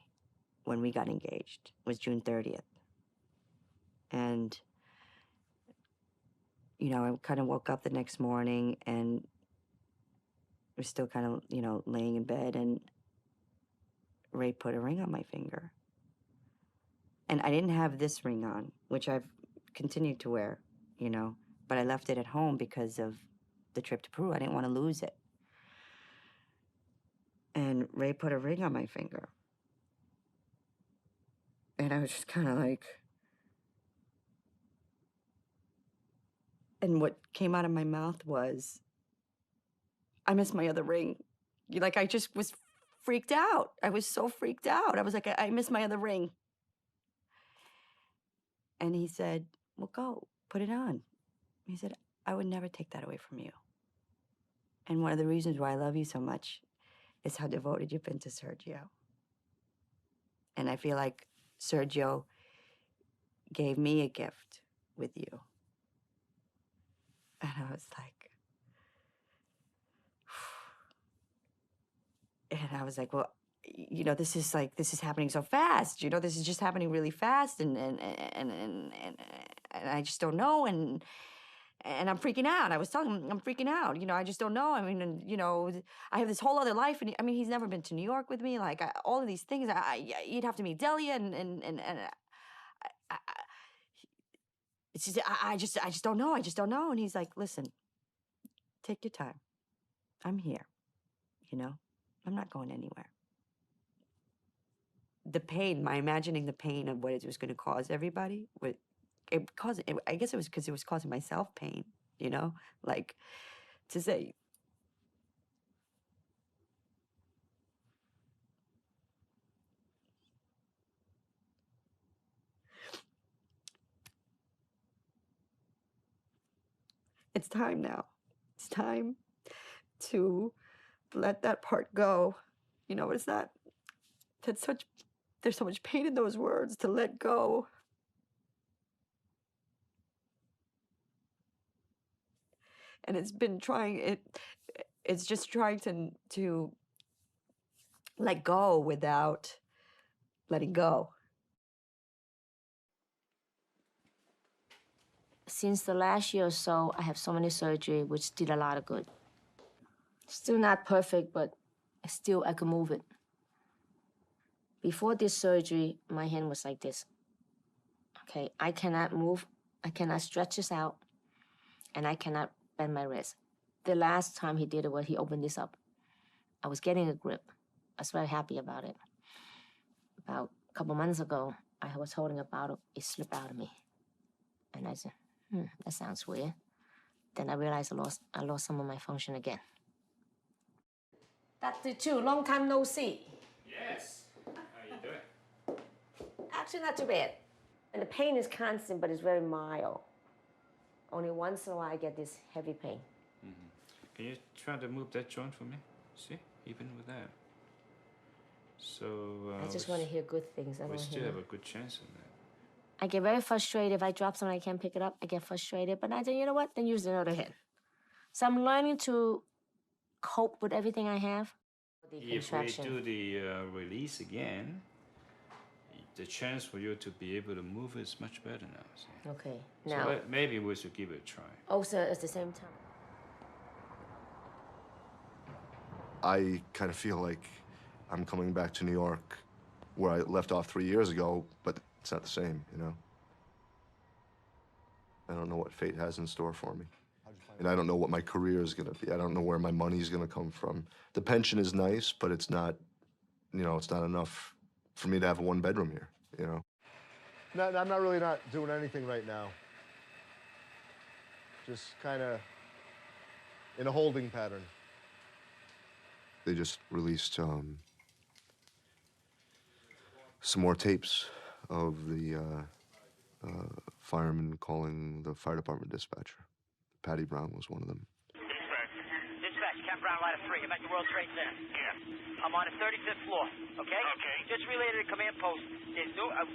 when we got engaged. It was June 30th. And, I kind of woke up the next morning and was still kind of, laying in bed, and Ray put a ring on my finger. And I didn't have this ring on, which I've continued to wear, but I left it at home because of the trip to Peru. I didn't want to lose it. And Ray put a ring on my finger. And I was just kind of like... And what came out of my mouth was, I miss my other ring. I just was freaked out. I was so freaked out. I was like, I miss my other ring. And he said, well, go, put it on. He said, I would never take that away from you. And one of the reasons why I love you so much is how devoted you've been to Sergio. And I feel like Sergio gave me a gift with you. And I was like, and I was like, well, this is happening so fast. This is just happening really fast, and I just don't know, and I'm freaking out. I was telling him I'm freaking out. I just don't know. I mean, and, I have this whole other life, and he's never been to New York with me. Like all of these things, you'd have to meet Delia, and it's just I just don't know. I just don't know. And he's like, listen, take your time. I'm here. I'm not going anywhere. The pain, my imagining the pain of what it was going to cause everybody, I guess it was because it was causing myself pain, like to say, it's time now. It's time to let that part go. It's not, there's so much pain in those words, to let go. and it's been trying it. It's just trying to let go without letting go. Since the last year or so, I have so many surgery, which did a lot of good. Still not perfect, but still I can move it. Before this surgery, my hand was like this. Okay, I cannot move, I cannot stretch this out, and I cannot bend my wrist. The last time he did it, he opened this up. I was getting a grip. I was very happy about it. About a couple months ago, I was holding a bottle, it slipped out of me. And I said, that sounds weird. Then I realized I lost some of my function again. Dr. Chu, long time no see. Yes. How you doing? Actually, not too bad. And the pain is constant, but it's very mild. Only once in a while I get this heavy pain. Can you try to move that joint for me? See, even with that. So I just want to hear good things. We still have a good chance in that. I get very frustrated if I drop something I can't pick it up. I get frustrated, but I think, you know what? Then use the other hand. So I'm learning to cope with everything I have. The If we do the release again, the chance for you to be able to move is much better now. See? Okay. So Now, maybe we should give it a try. also at the same time. I kind of feel like I'm coming back to New York where I left off 3 years ago, but it's not the same, you know? I don't know what fate has in store for me. And I don't know what my career is going to be. I don't know where my money's going to come from. The pension is nice, but it's not, you know, it's not enough for me to have a one-bedroom here, you know? No, I'm not really not doing anything right now. Just kind of in a holding pattern. They just released some more tapes of the firemen calling the fire department dispatcher. Patty Brown was one of them. Dispatch, Captain Brown, line of 3. I'm at the World Trade Center. Yeah. I'm on the 35th floor, okay? Okay. Just relayed to the command post.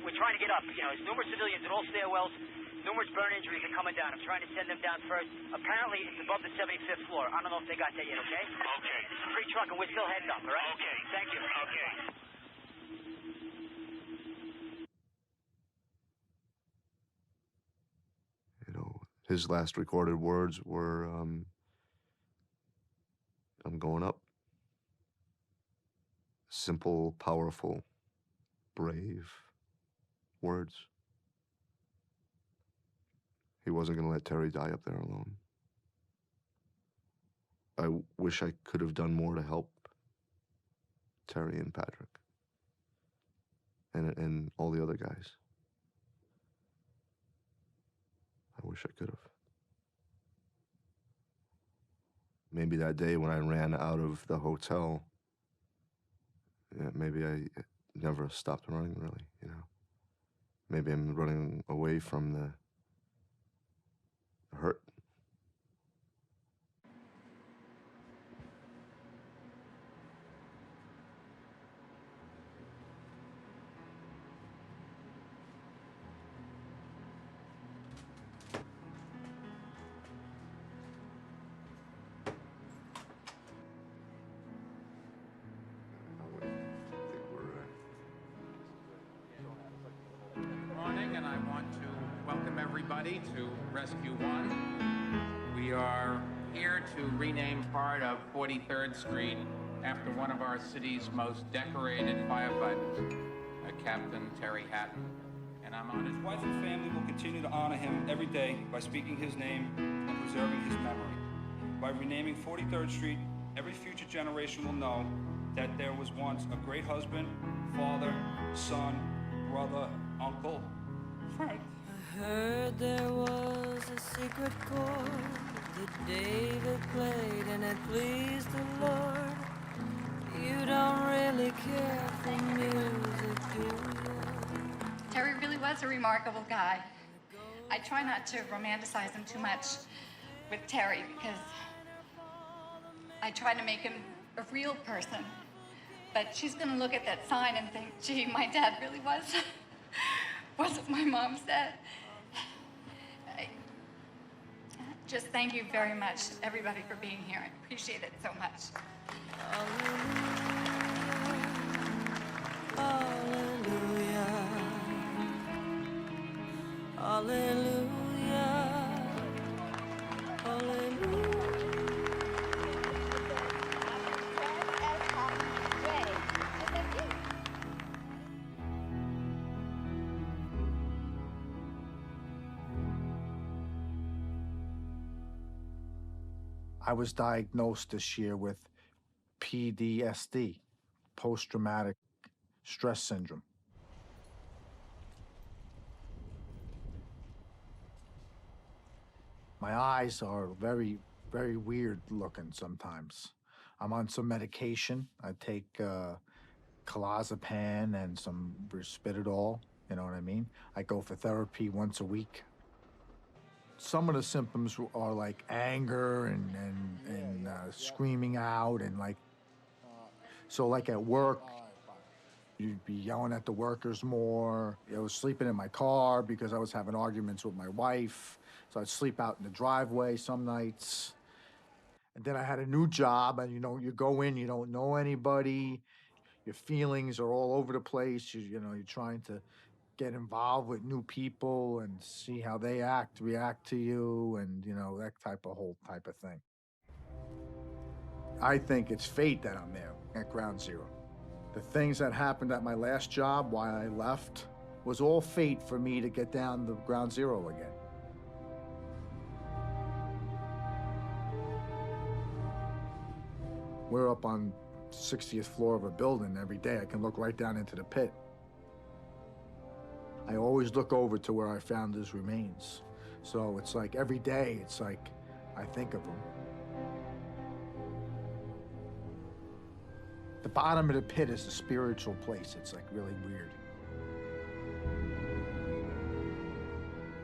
We're trying to get up. You know, there's numerous civilians in all stairwells. Numerous burn injuries are coming down. I'm trying to send them down first. Apparently, it's above the 75th floor. I don't know if they got there yet, okay? Okay. Free truck, and we're still heading up, all right? Okay. Thank you. Okay. You know, his last recorded words were, I'm going up. Simple, powerful, brave words. He wasn't going to let Terry die up there alone. I wish I could have done more to help Terry and Patrick and all the other guys. I wish I could have. Maybe that day when I ran out of the hotel, yeah, maybe I never stopped running, really, you know. Maybe I'm running away from the hurt. Morning, and I want to welcome everybody to Rescue 1. We are here to rename part of 43rd Street after one of our city's most decorated firefighters, Captain Terry Hatton. And I'm honored. His wife and family will continue to honor him every day by speaking his name and preserving his memory. By renaming 43rd Street, every future generation will know that there was once a great husband, father, son, brother, uncle, friend. I heard there was a secret chord that David played and it pleased the Lord. You don't really care for music, do you? Terry really was a remarkable guy. I try not to romanticize him too much with Terry because I try to make him a real person. But she's gonna look at that sign and think, gee, my dad really was what my mom said. just thank you very much, everybody, for being here. I appreciate it so much. Hallelujah. Hallelujah. Hallelujah. I was diagnosed this year with PTSD, post-traumatic stress syndrome. My eyes are very, very weird looking sometimes. I'm on some medication. I take clozapam and some Risperdal, you know what I mean? I go for therapy once a week. Some of the symptoms are like anger and screaming out and like, so like at work, you'd be yelling at the workers more. I was sleeping in my car because I was having arguments with my wife. So I'd sleep out in the driveway some nights. And then I had a new job and you go in, you don't know anybody. Your feelings are all over the place. You're trying to get involved with new people and see how they react to you and, that whole type of thing. I think it's fate that I'm there at Ground Zero. The things that happened at my last job, why I left, was all fate for me to get down to Ground Zero again. We're up on 60th floor of a building every day. I can look right down into the pit. I always look over to where I found his remains. So it's like every day, it's like I think of him. The bottom of the pit is a spiritual place. It's like really weird.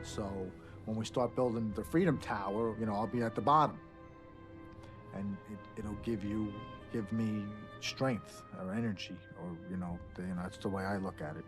So when we start building the Freedom Tower, I'll be at the bottom. And it'll give me strength or energy or, that's the way I look at it.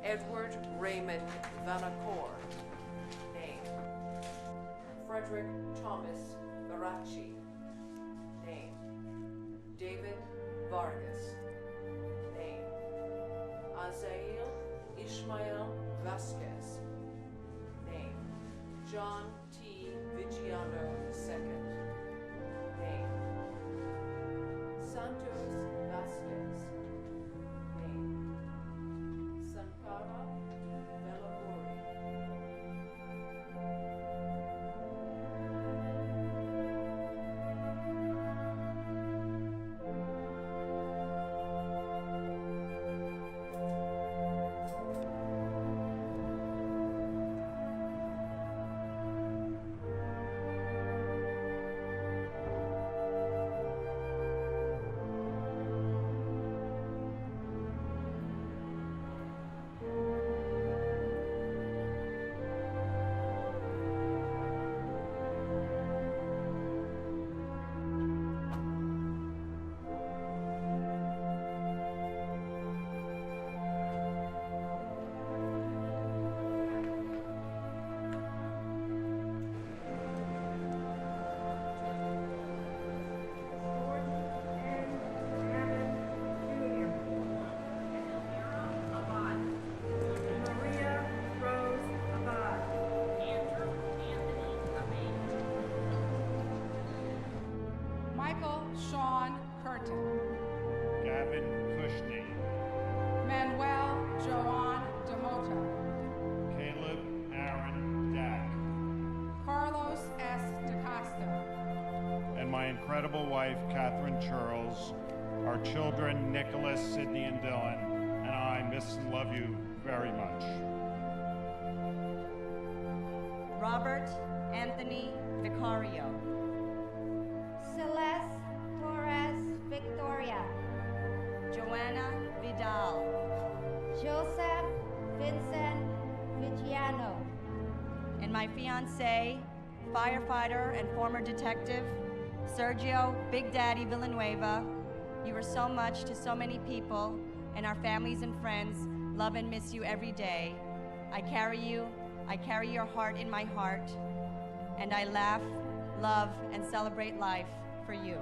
Edward Raymond Vanacore. Name. Frederick Thomas Baracci. Name. David Vargas. Name. Azael Ishmael Vasquez. Name. John T. Vigiano II. Name. Santos Vasquez. Name. Sankara Velaburi. Sean Curtin. Gavin Cushney. Manuel Joan Demoto. Caleb Aaron Dack. Carlos S. DaCosta. And my incredible wife, Catherine Charles, our children, Nicholas, Sydney, and Dylan, and I miss and love you very much. Robert Anthony Vicario. Celeste Torres Victoria. Joanna Vidal. Joseph Vincent Vigiano. And my fiancé, firefighter and former detective, Sergio Big Daddy Villanueva. You were so much to so many people, and our families and friends love and miss you every day. I carry your heart in my heart, and I laugh, love, and celebrate life for you.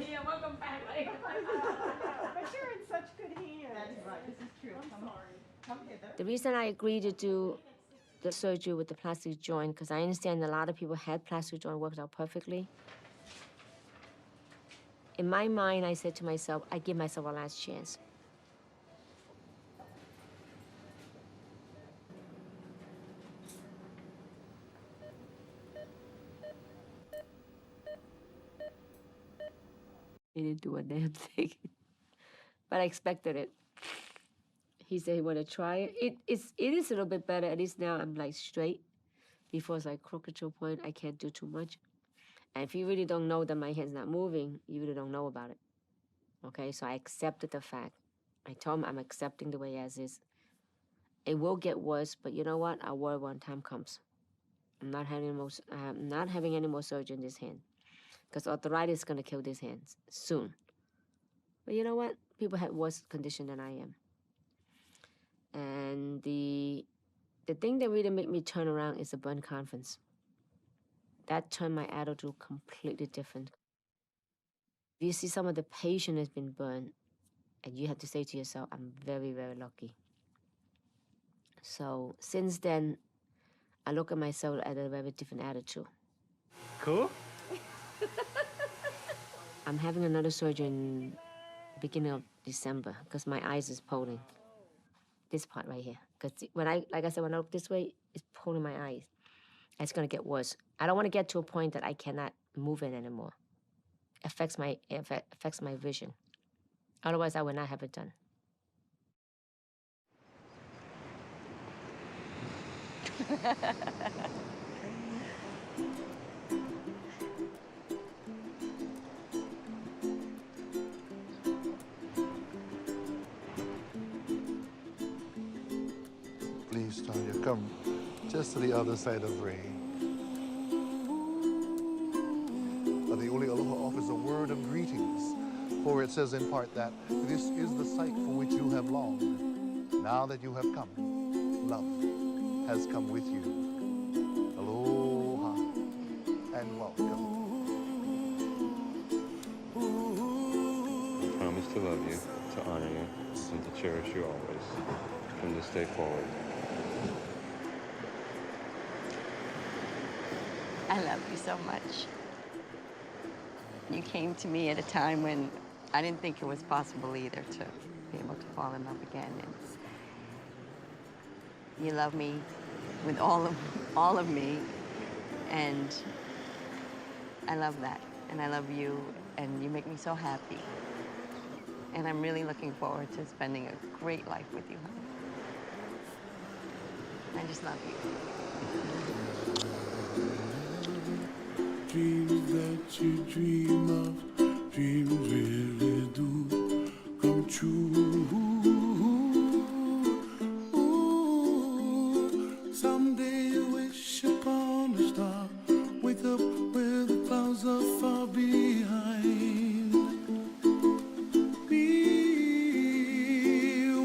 Yeah, welcome back. But you're in such good hands. That's right. This is true. I'm sorry. Come hither. The reason I agreed to do the surgery with the plastic joint, because I understand a lot of people had plastic joint worked out perfectly. In my mind, I said to myself, I give myself a last chance. He didn't do a damn thing. But I expected it. He said he wanted to try it. It is a little bit better. At least now I'm like straight. Before it's like crooked to a point, I can't do too much. And if you really don't know that my hand's not moving, you really don't know about it. Okay, so I accepted the fact. I told him I'm accepting the way as is. It will get worse, but you know what? I'll worry when time comes. I'm not having any more surgery in this hand. Because arthritis is going to kill these hands soon. But you know what? People have worse condition than I am. And the thing that really made me turn around is the burn conference. That turned my attitude completely different. You see some of the patient has been burned, and you have to say to yourself, I'm very, very lucky. So since then, I look at myself at a very different attitude. Cool? I'm having another surgery in the beginning of December because my eyes is pulling. This part right here. Because when I look this way, it's pulling my eyes. It's gonna get worse. I don't want to get to a point that I cannot move it anymore. Affects my vision. Otherwise, I would not have it done. Please, Tanya, come just to the other side of Ray. The Uli Aloha offers a word of greetings, for it says in part that this is the sight for which you have longed. Now that you have come, love has come with you. Aloha and welcome. I promise to love you, to honor you, and to cherish you always, from this day forward. I love you so much. You came to me at a time when I didn't think it was possible either to be able to fall in love again. And you love me with all of me, and I love that. and I love you, and you make me so happy. And I'm really looking forward to spending a great life with you, honey. I just love you. Dreams that you dream of, dreams really do come true. Ooh, someday you wish upon a star, wake up where the clouds are far behind. Be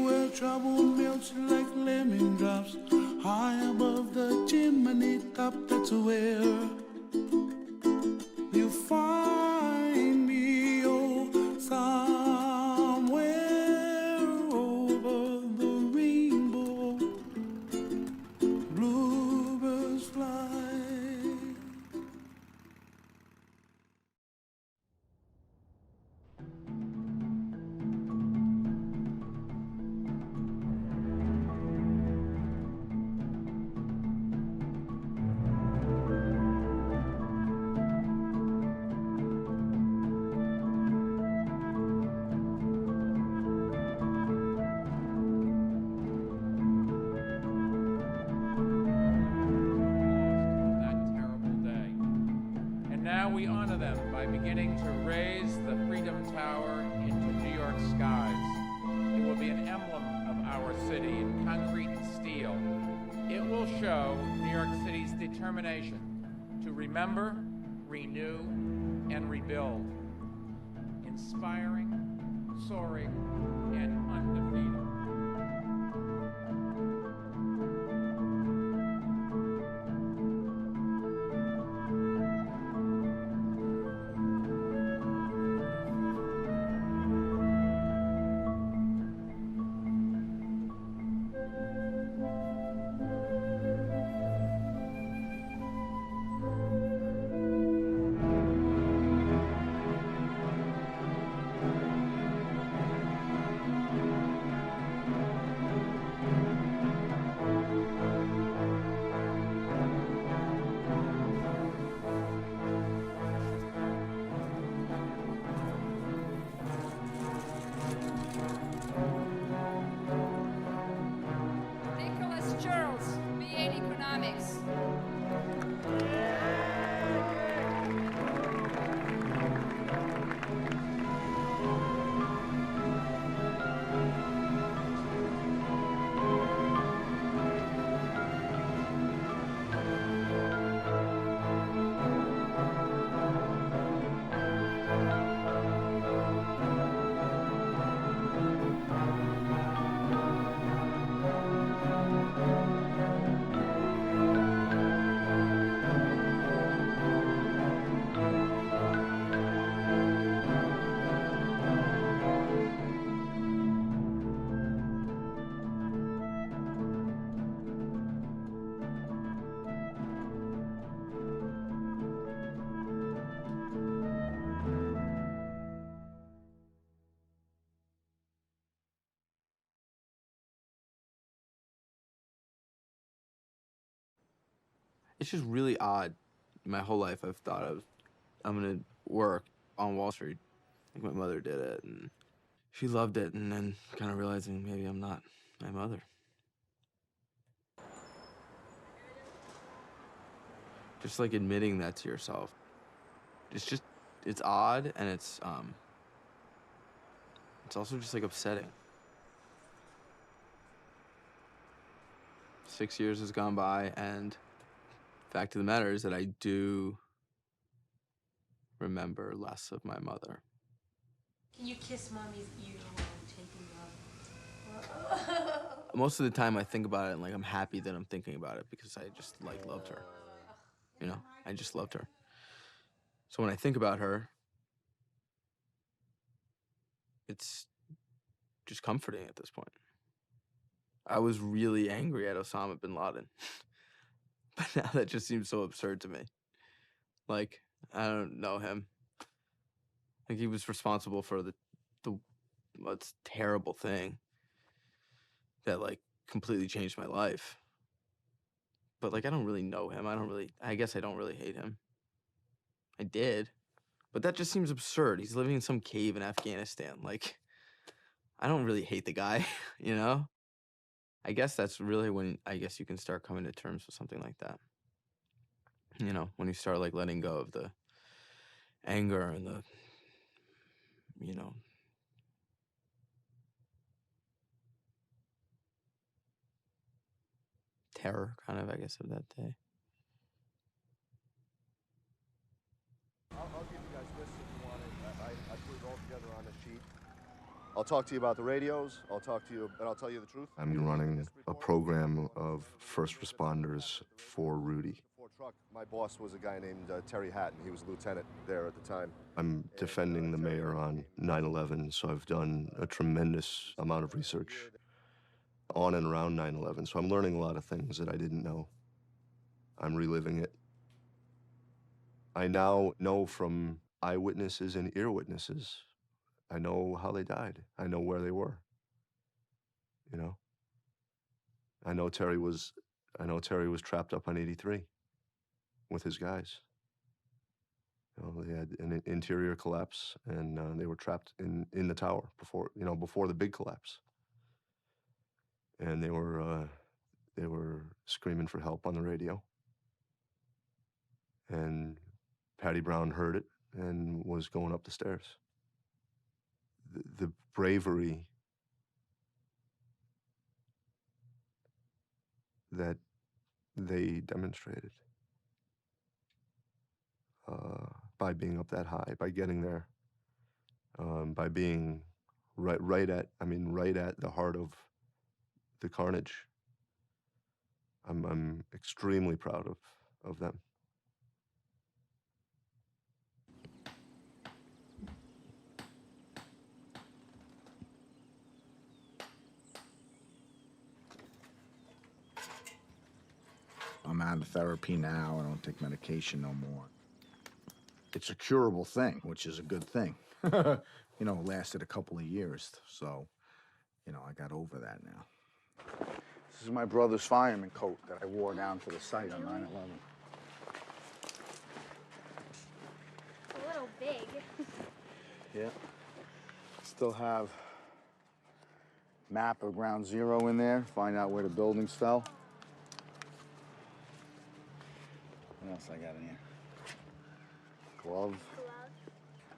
where trouble melts like lemon drops, high above the chimney top. That's where you find me, oh, somewhere over the rainbow, bluebirds fly. That terrible day. And now we honor them by beginning to raise the Freedom Tower into New York skies. It will be an emblem of our city in concrete and steel. It will show New York City's determination to remember, renew, and rebuild. Inspiring, soaring, and undefeated. Nicholas Charles, BA in Economics. It's just really odd. My whole life I've thought I'm gonna work on Wall Street, like my mother did it, and she loved it, and then kind of realizing maybe I'm not my mother. Just like admitting that to yourself. It's odd, and it's also just like upsetting. 6 years has gone by, and fact of the matter is that I do remember less of my mother. Can you kiss mommy's ear while I'm taking off? Most of the time I think about it and like I'm happy that I'm thinking about it because I just like loved her. You know, I just loved her. So when I think about her, it's just comforting at this point. I was really angry at Osama bin Laden. But now that just seems so absurd to me. Like, I don't know him. Like, he was responsible for the what's terrible thing that, like, completely changed my life. But, like, I don't really know him. I guess I don't really hate him. I did, But that just seems absurd. He's living in some cave in Afghanistan. Like, I don't really hate the guy, you know? I guess that's really when I guess you can start coming to terms with something like that. You know, when you start like letting go of the anger and the, you know, terror kind of, I guess, of that day. I'll give you guys this if you want it. I put it all together on a sheet. I'll talk to you about the radios. I'll talk to you, and I'll tell you the truth. I'm running a program of first responders for Rudy. My boss was a guy named Terry Hatton. He was a lieutenant there at the time. I'm defending the mayor on 9/11, so I've done a tremendous amount of research on and around 9/11. So I'm learning a lot of things that I didn't know. I'm reliving it. I now know from eyewitnesses and ear witnesses. I know how they died. I know where they were. You know? I know Terry was trapped up on 83 with his guys. You know, they had an interior collapse, and they were trapped in the tower before the big collapse. And they were screaming for help on the radio. And Patty Brown heard it and was going up the stairs. The bravery that they demonstrated by being up that high, by getting there, by being right at the heart of the carnage. I'm extremely proud of them. I'm out of therapy now. I don't take medication no more. It's a curable thing, which is a good thing. You know, it lasted a couple of years, so, you know, I got over that now. This is my brother's fireman coat that I wore down to the site on 9/11. A little big. Yeah. Still have map of Ground Zero in there, find out where the buildings fell. What else I got in here? Glove.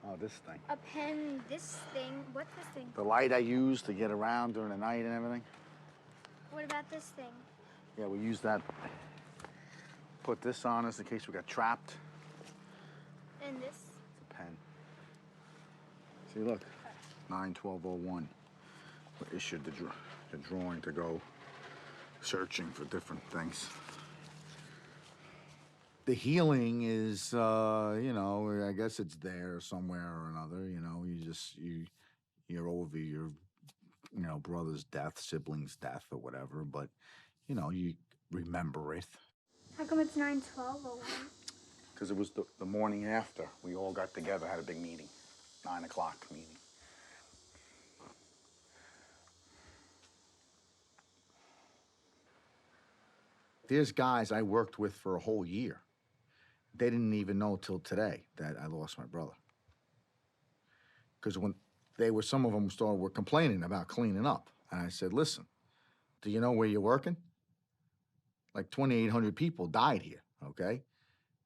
Oh, this thing. A pen, this thing. What's this thing? The light I use to get around during the night and everything. What about this thing? Yeah, we use that. Put this on us in case we got trapped. And this? It's a pen. See, look. 9/12/01. We issued the drawing to go searching for different things. The healing is, you know, I guess it's there somewhere or another. You know, you're over your, you know, brother's death, sibling's death, or whatever. But, you know, you remember it. How come it's 9/12/01? Because it was the morning after. We all got together, had a big meeting, 9 o'clock meeting. There's guys I worked with for a whole year. They didn't even know till today that I lost my brother. Because when some of them were complaining about cleaning up. And I said, listen, do you know where you're working? Like 2,800 people died here, okay?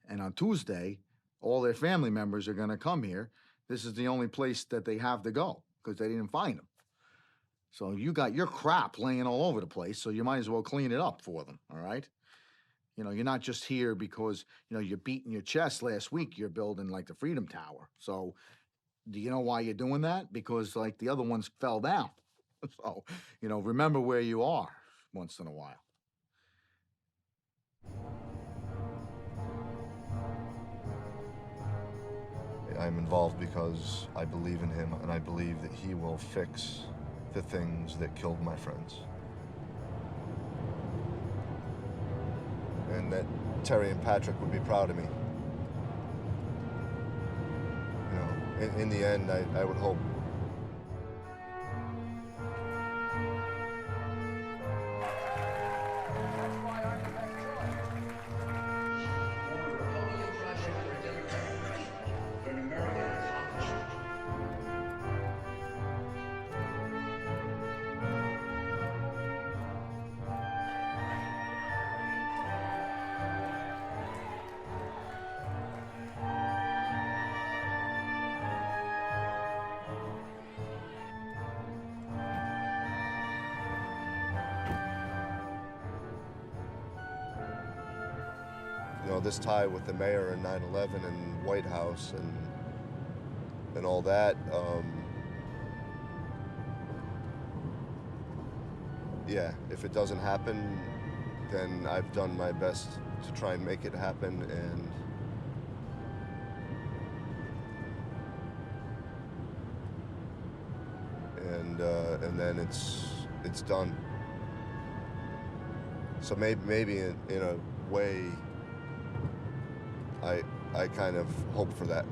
And on Tuesday, all their family members are gonna come here. This is the only place that they have to go because they didn't find them. So you got your crap laying all over the place, so you might as well clean it up for them, all right? You know, you're not just here because, you know, you're beating your chest last week, you're building like the Freedom Tower. So do you know why you're doing that? Because like the other ones fell down. So, you know, remember where you are once in a while. I'm involved because I believe in him, and I believe that he will fix the things that killed my friends. And that Terry and Patrick would be proud of me. You know, in the end, I would hope. An American this tie with the mayor and 9/11 and White House and all that. Yeah, if it doesn't happen, then I've done my best to try and make it happen, and then it's done. So maybe in a way, I kind of hope for that.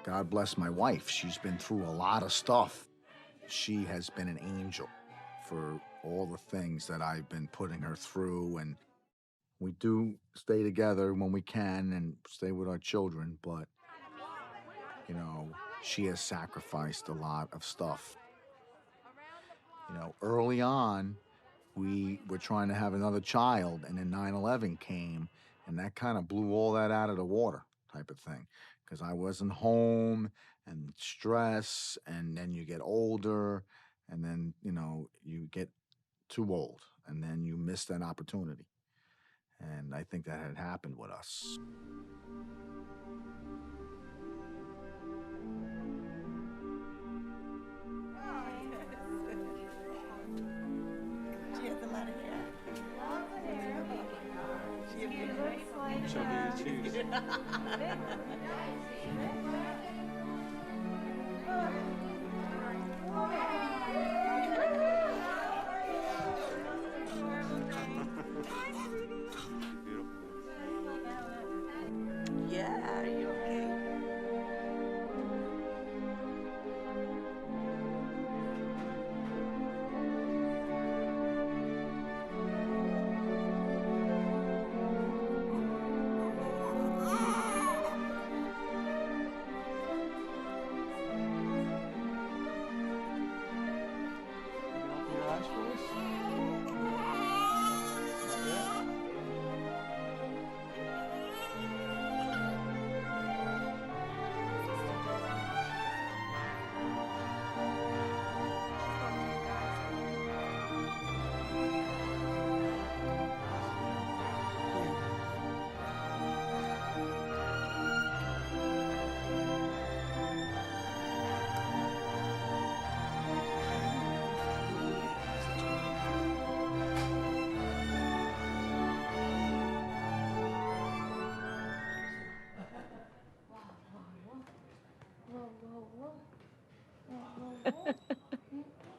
God bless my wife. She's been through a lot of stuff. She has been an angel for all the things that I've been putting her through. And we do stay together when we can and stay with our children. But, you know, she has sacrificed a lot of stuff. You know, early on, we were trying to have another child, and then 9/11 came, and that kind of blew all that out of the water type of thing. Because I wasn't home, and stress, and then you get older, and then, you know, you get too old, and then you miss that opportunity. And I think that had happened with us. She has a lot of hair. Yeah, are you okay?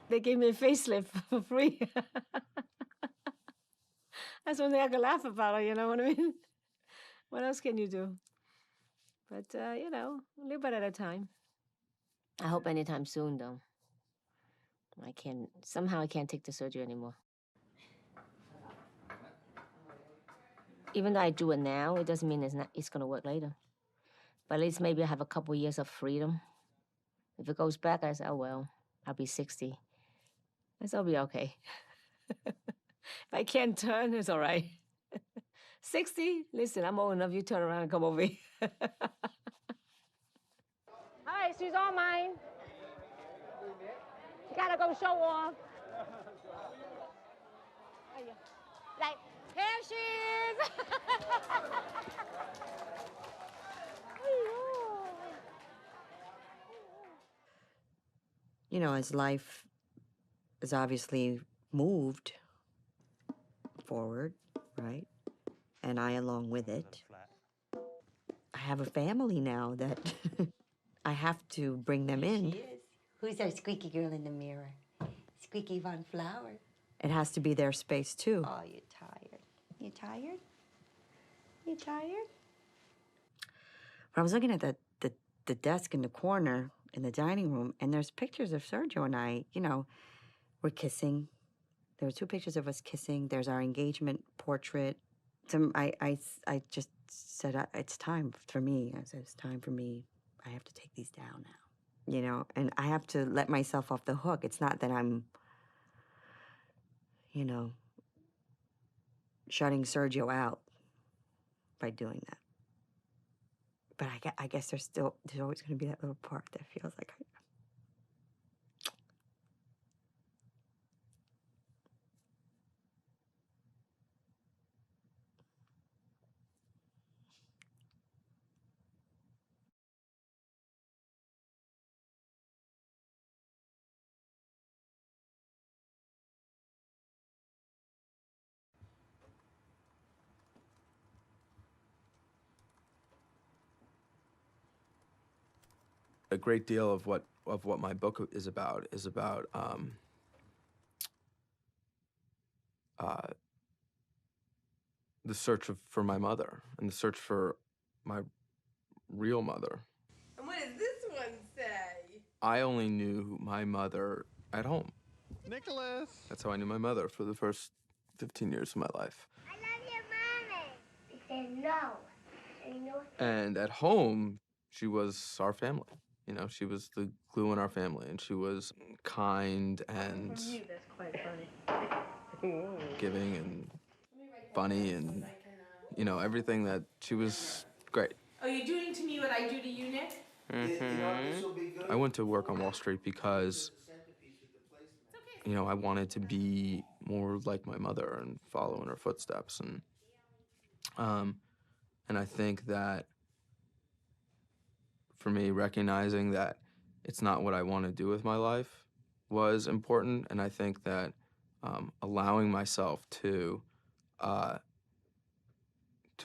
They gave me a facelift for free. That's one thing I could laugh about, you know what I mean? What else can you do? But, you know, a little bit at a time. I hope anytime soon, though. Somehow I can't take the surgery anymore. Even though I do it now, it doesn't mean it's going to work later. But at least maybe I have a couple years of freedom. If it goes back, I say, oh, well, I'll be 60. I said, I'll be okay. If I can't turn, it's all right. 60? Listen, I'm old enough. You turn around and come over here. Hi, she's all mine. You gotta go show off. Like, here she is. You know, as life has obviously moved forward, right? And I along with it. I have a family now that I have to bring them in. She is. Who's our squeaky girl in the mirror? Squeaky Von Flower. It has to be their space too. Oh, you're tired. You tired? You tired? I was looking at the desk in the corner in the dining room, and there's pictures of Sergio and I, you know, we're kissing. There were 2 pictures of us kissing. There's our engagement portrait. So I just said, it's time for me. I said, it's time for me. I have to take these down now. you know, and I have to let myself off the hook. It's not that I'm, you know, shutting Sergio out by doing that. But I guess there's always going to be that little part that feels like A great deal of what my book is about the search for my mother and the search for my real mother. And what does this one say? I only knew my mother at home. Nicholas! That's how I knew my mother for the first 15 years of my life. I love your mommy. He said no. And you know, And at home, she was our family. You know, she was the glue in our family, and she was kind and From you, that's quite funny. giving and funny and, you know, everything that she was great. Oh, you're doing to me what I do to you, Nick? I went to work on Wall Street because, you know, I wanted to be more like my mother and follow in her footsteps. And I think that for me, recognizing that it's not what I want to do with my life was important. And I think that allowing myself to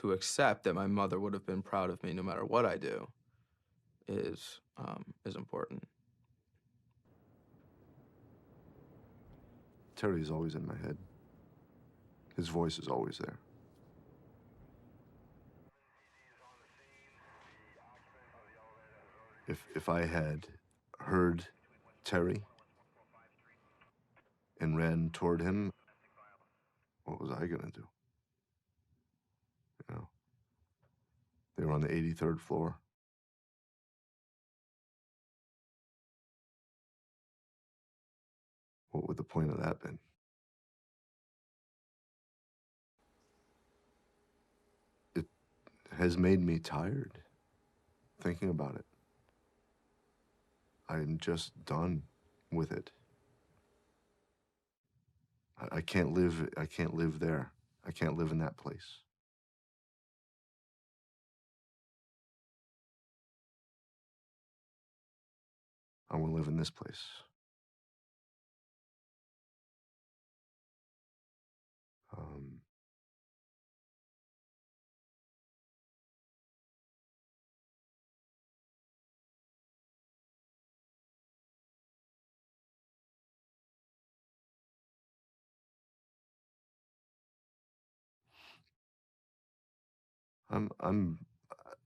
accept that my mother would have been proud of me no matter what I do is important. Terry's always in my head. His voice is always there. If I had heard Terry and ran toward him, what was I gonna do? You know, they were on the 83rd floor. What would the point of that been? It has made me tired thinking about it. I'm just done with it. I can't live there. I can't live in that place. I want to live in this place.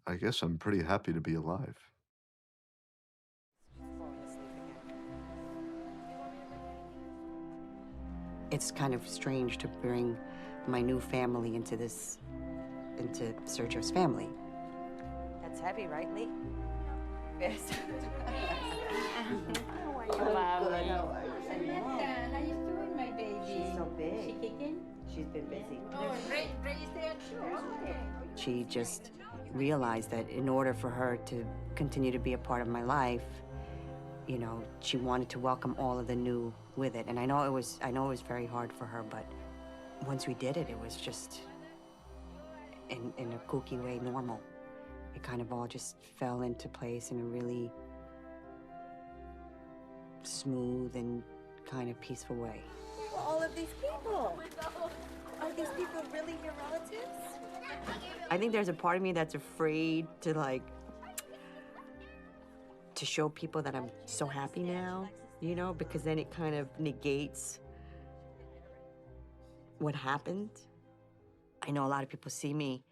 I guess I'm pretty happy to be alive. it's kind of strange to bring my new family into Sergio's family. That's heavy, right, Lee? Yes. How are you? Good. How are you? Samantha, how you doing, my baby? She's so big. She kicking? She's been busy. Oh, raise that shoe. She just realized that in order for her to continue to be a part of my life, you know, she wanted to welcome all of the new with it. And I know it was very hard for her, but once we did it, it was just in a kooky way normal. It kind of all just fell into place in a really smooth and kind of peaceful way. Who are all of these people? Are these people really your relatives? I think there's a part of me that's afraid to show people that I'm so happy now, you know, because then it kind of negates what happened. I know a lot of people see me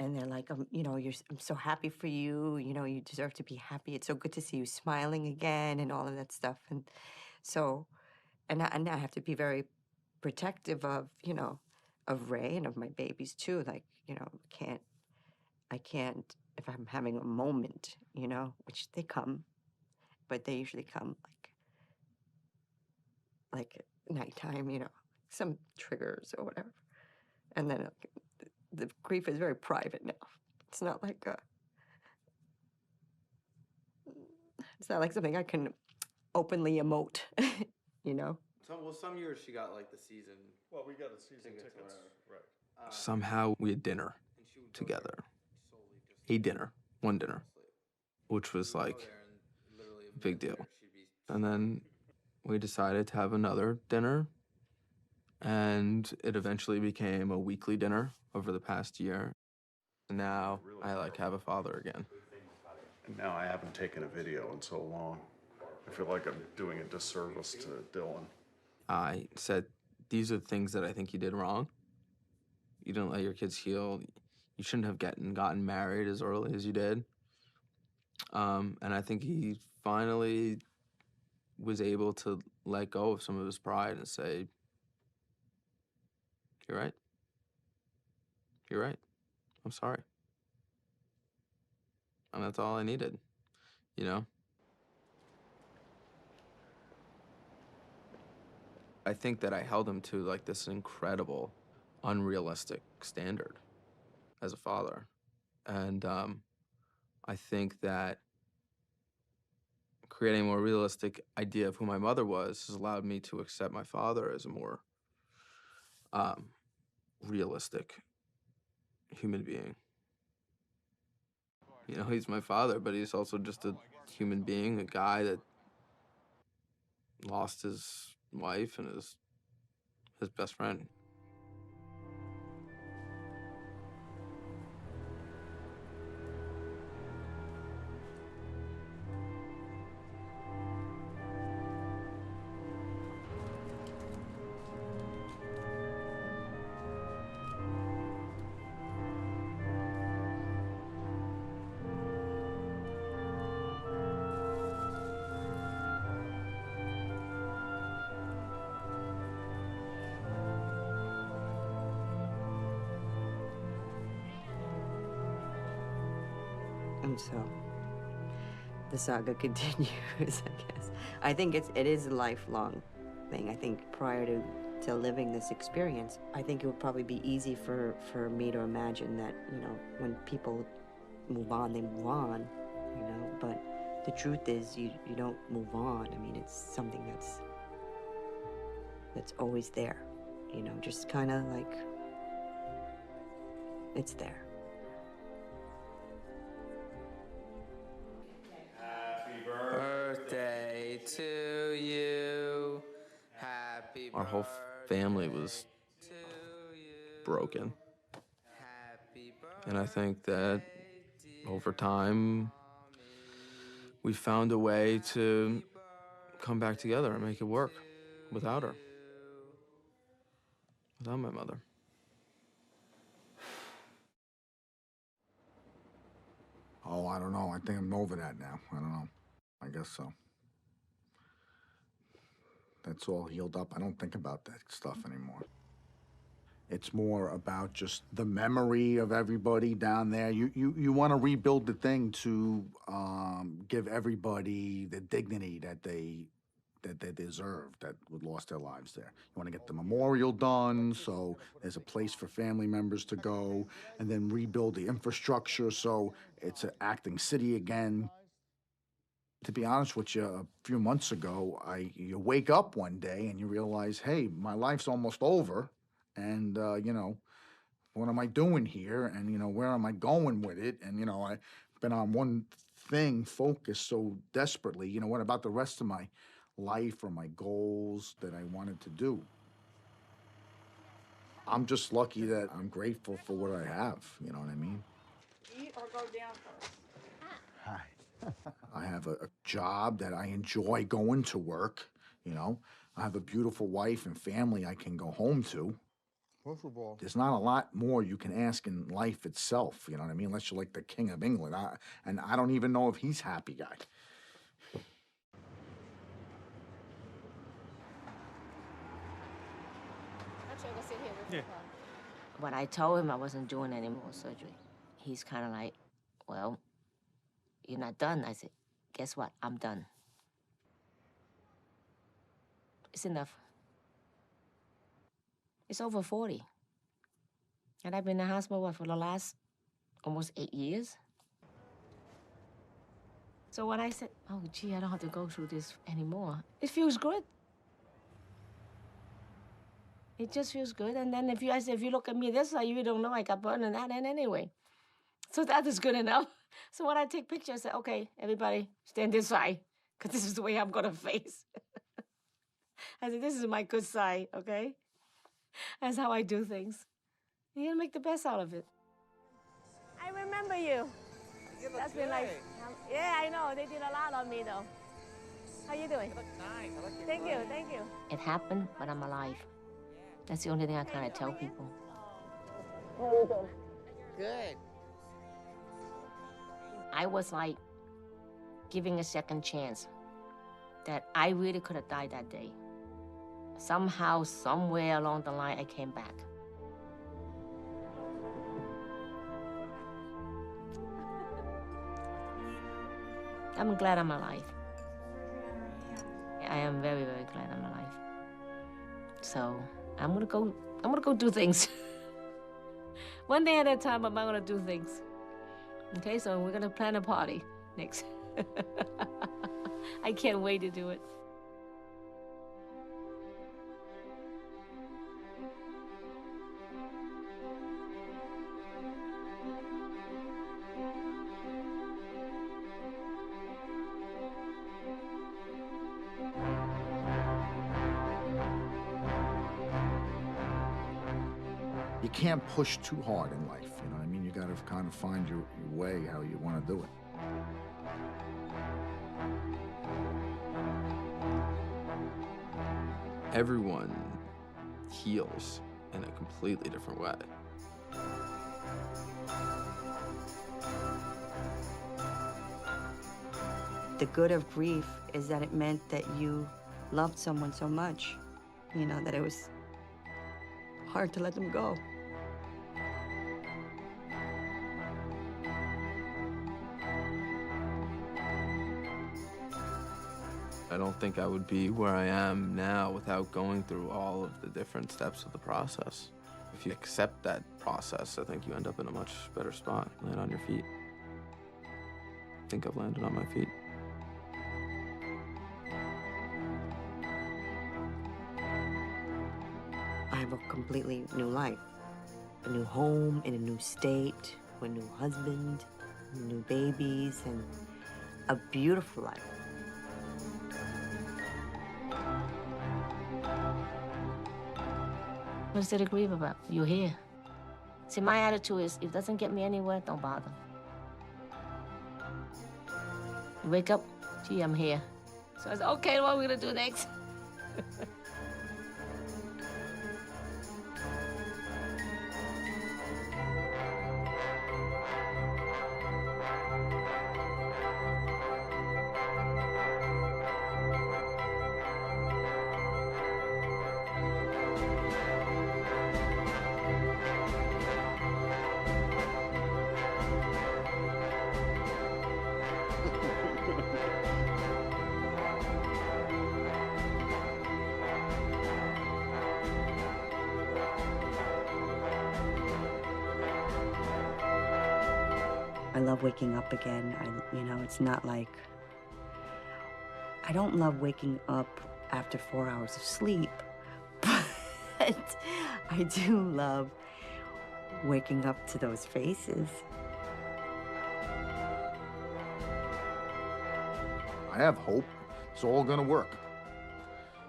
and they're like, you know, I'm so happy for you. You know, you deserve to be happy. It's so good to see you smiling again and all of that stuff. And so, and I have to be very protective of, you know, of Ray and of my babies too. Like, you know, I can't, if I'm having a moment, you know, which they come, but they usually come like at nighttime, you know, some triggers or whatever. And then the grief is very private now. It's not like something I can openly emote, you know. Some years she got like the season. Well, we got a season tickets, right? Somehow we had dinner together. A dinner, one dinner, which was like a big deal. And then we decided to have another dinner, and it eventually became a weekly dinner over the past year. And now I like have a father again. And now I haven't taken a video in so long. I feel like I'm doing a disservice to Dylan. I said, these are the things that I think you did wrong. You didn't let your kids heal. You shouldn't have gotten married as early as you did. And I think he finally was able to let go of some of his pride and say, you're right. You're right. I'm sorry. And that's all I needed, you know? I think that I held him to like this incredible, unrealistic standard as a father. And I think that creating a more realistic idea of who my mother was has allowed me to accept my father as a more realistic human being. You know, he's my father, but he's also just a human being, a guy that lost his wife and his best friend. And so the saga continues, I guess. I think it is a lifelong thing. I think prior to living this experience, I think it would probably be easy for me to imagine that, you know, when people move on, they move on, you know, but the truth is you don't move on. I mean, it's something that's always there, you know, just kind of like, it's there. Birthday to you. Happy Our whole family was broken. And I think that over time, we found a way to come back together and make it work without her, without my mother. Oh, I don't know. I think I'm over that now. I don't know. I guess so. That's all healed up. I don't think about that stuff anymore. It's more about just the memory of everybody down there. You want to rebuild the thing to give everybody the dignity that they deserve, that lost their lives there. You want to get the memorial done, so there's a place for family members to go, and then rebuild the infrastructure so it's an acting city again. To be honest with you, a few months ago, you wake up one day and you realize, hey, my life's almost over, and you know, what am I doing here, and you know, where am I going with it, and you know, I've been on one thing focused so desperately. You know, what about the rest of my life or my goals that I wanted to do? I'm just lucky that I'm grateful for what I have. You know what I mean? Eat or go down first? Hi. I have a job that I enjoy going to work, you know. I have a beautiful wife and family I can go home to. First of all, There's not a lot more you can ask in life itself, you know what I mean? Unless you're like the King of England. And I don't even know if he's happy guy. Yeah. But I told him I wasn't doing any more surgery. He's kind of like, well, you're not done. I said, guess what? I'm done. It's enough. It's over 40. And I've been in the hospital, what, for the last almost 8 years? So when I said, oh, gee, I don't have to go through this anymore, it feels good. It just feels good. And then if you look at me this way, you don't know I got burned in that end anyway. So that is good enough. So when I take pictures, I say, okay, everybody, stand this side, because this is the way I'm going to face. I said, this is my good side, okay? That's how I do things. You gotta make the best out of it. I remember you. You look That's good. been like, yeah, I know. They did a lot on me, though. How you doing? You look nice. I like your Thank you, clothes. thank you. It happened, but I'm alive. That's the only thing I kind of tell people. How are you doing? Good. I was like giving a second chance that I really could have died that day. Somehow, somewhere along the line, I came back. I'm glad I'm alive. I am very, very glad I'm alive. So I'm gonna go do things. One day at a time, I'm gonna do things. Okay, so we're gonna plan a party next. I can't wait to do it. You can't push too hard in life, you know what I mean? You gotta kind of find your way, how you wanna do it. Everyone heals in a completely different way. The good of grief is that it meant that you loved someone so much, you know, that it was hard to let them go. I don't think I would be where I am now without going through all of the different steps of the process. If you accept that process, I think you end up in a much better spot. Land on your feet. I think I've landed on my feet. I have a completely new life. A new home in a new state, a new husband, new babies, and a beautiful life. What's there to grieve about? You're here. See, my attitude is, if it doesn't get me anywhere, don't bother. You wake up, gee, I'm here. So I said, okay, what are we gonna do next? I love waking up again. You know, it's not like, I don't love waking up after 4 hours of sleep, but I do love waking up to those faces. I have hope. It's all gonna work.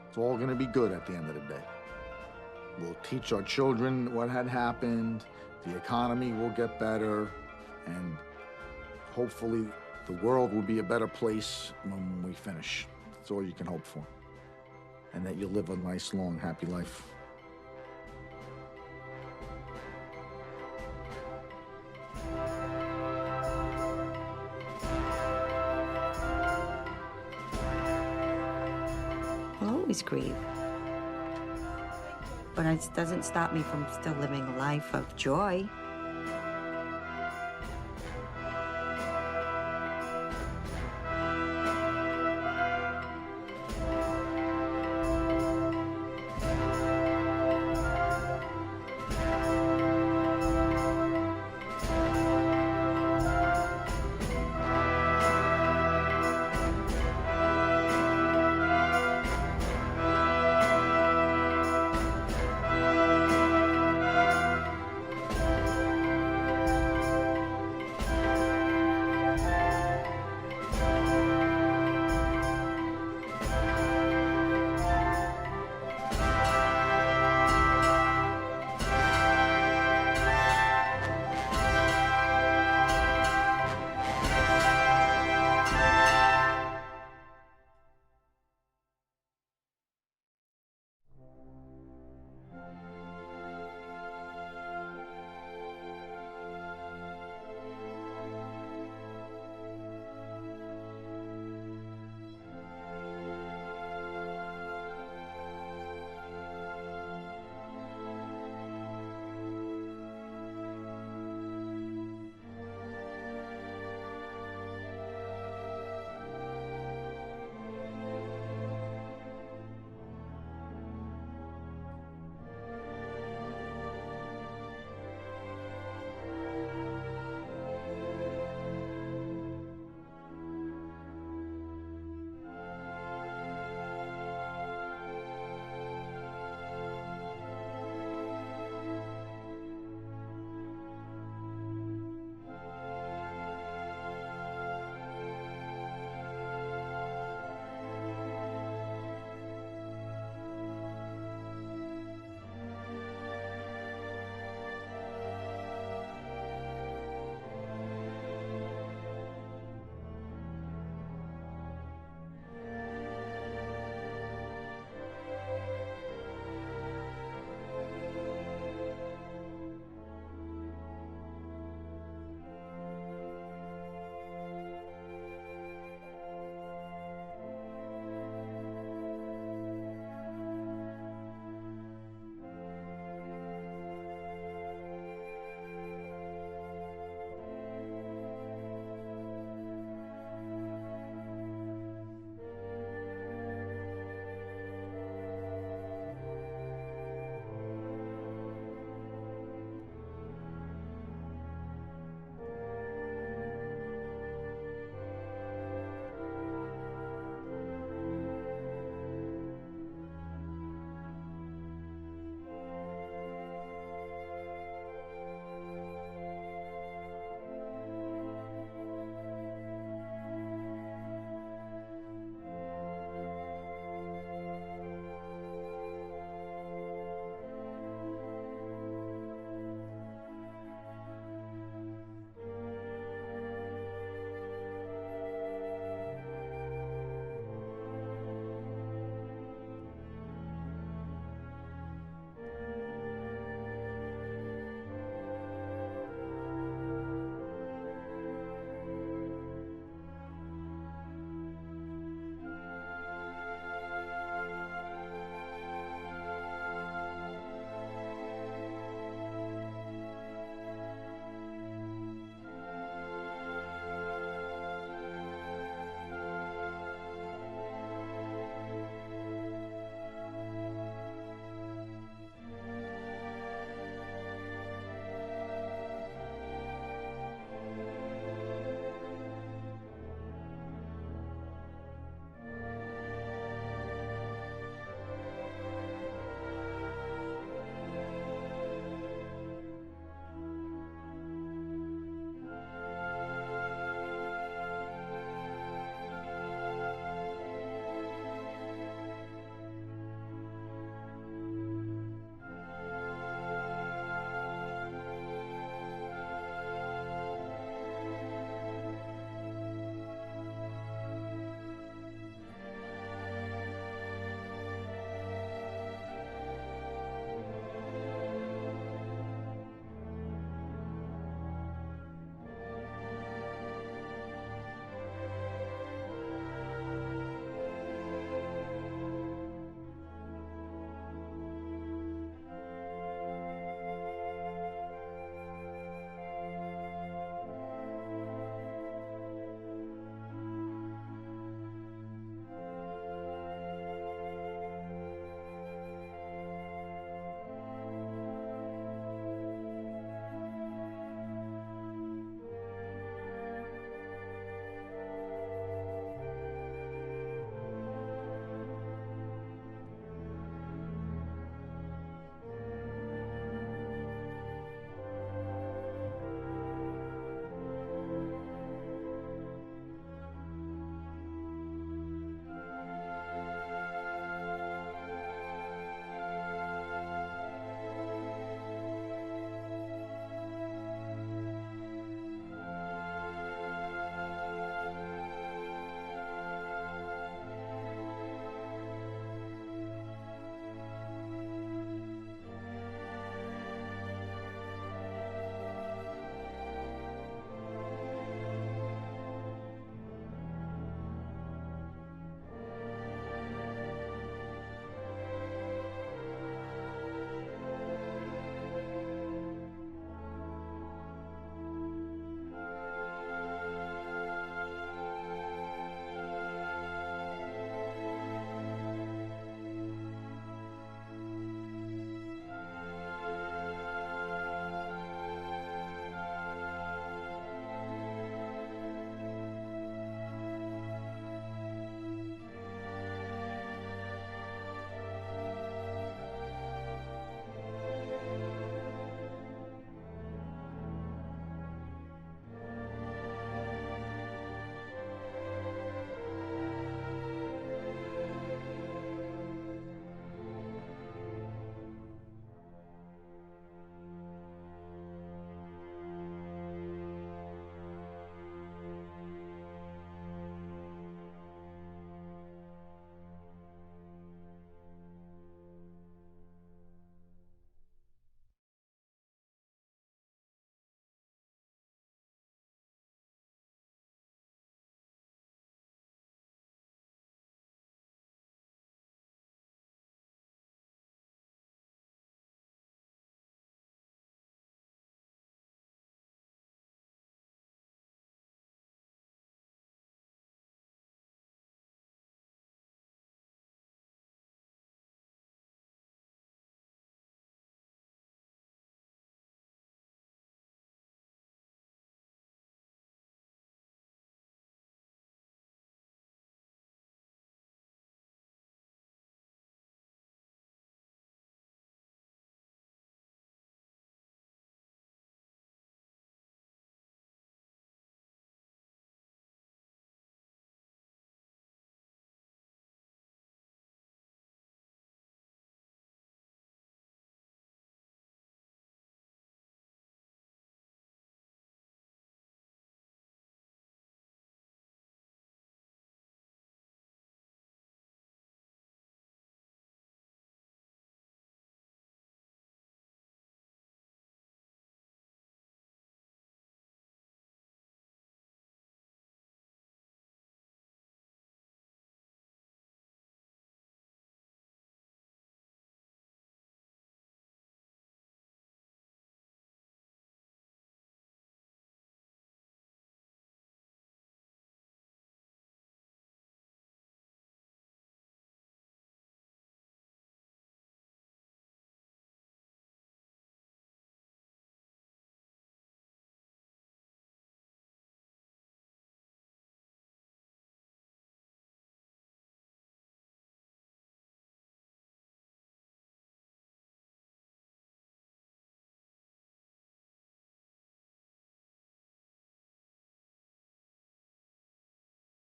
It's all gonna be good at the end of the day. We'll teach our children what had happened, the economy will get better, and hopefully the world will be a better place when we finish. That's all you can hope for. And that you'll live a nice, long, happy life. I'll always grieve. But it doesn't stop me from still living a life of joy.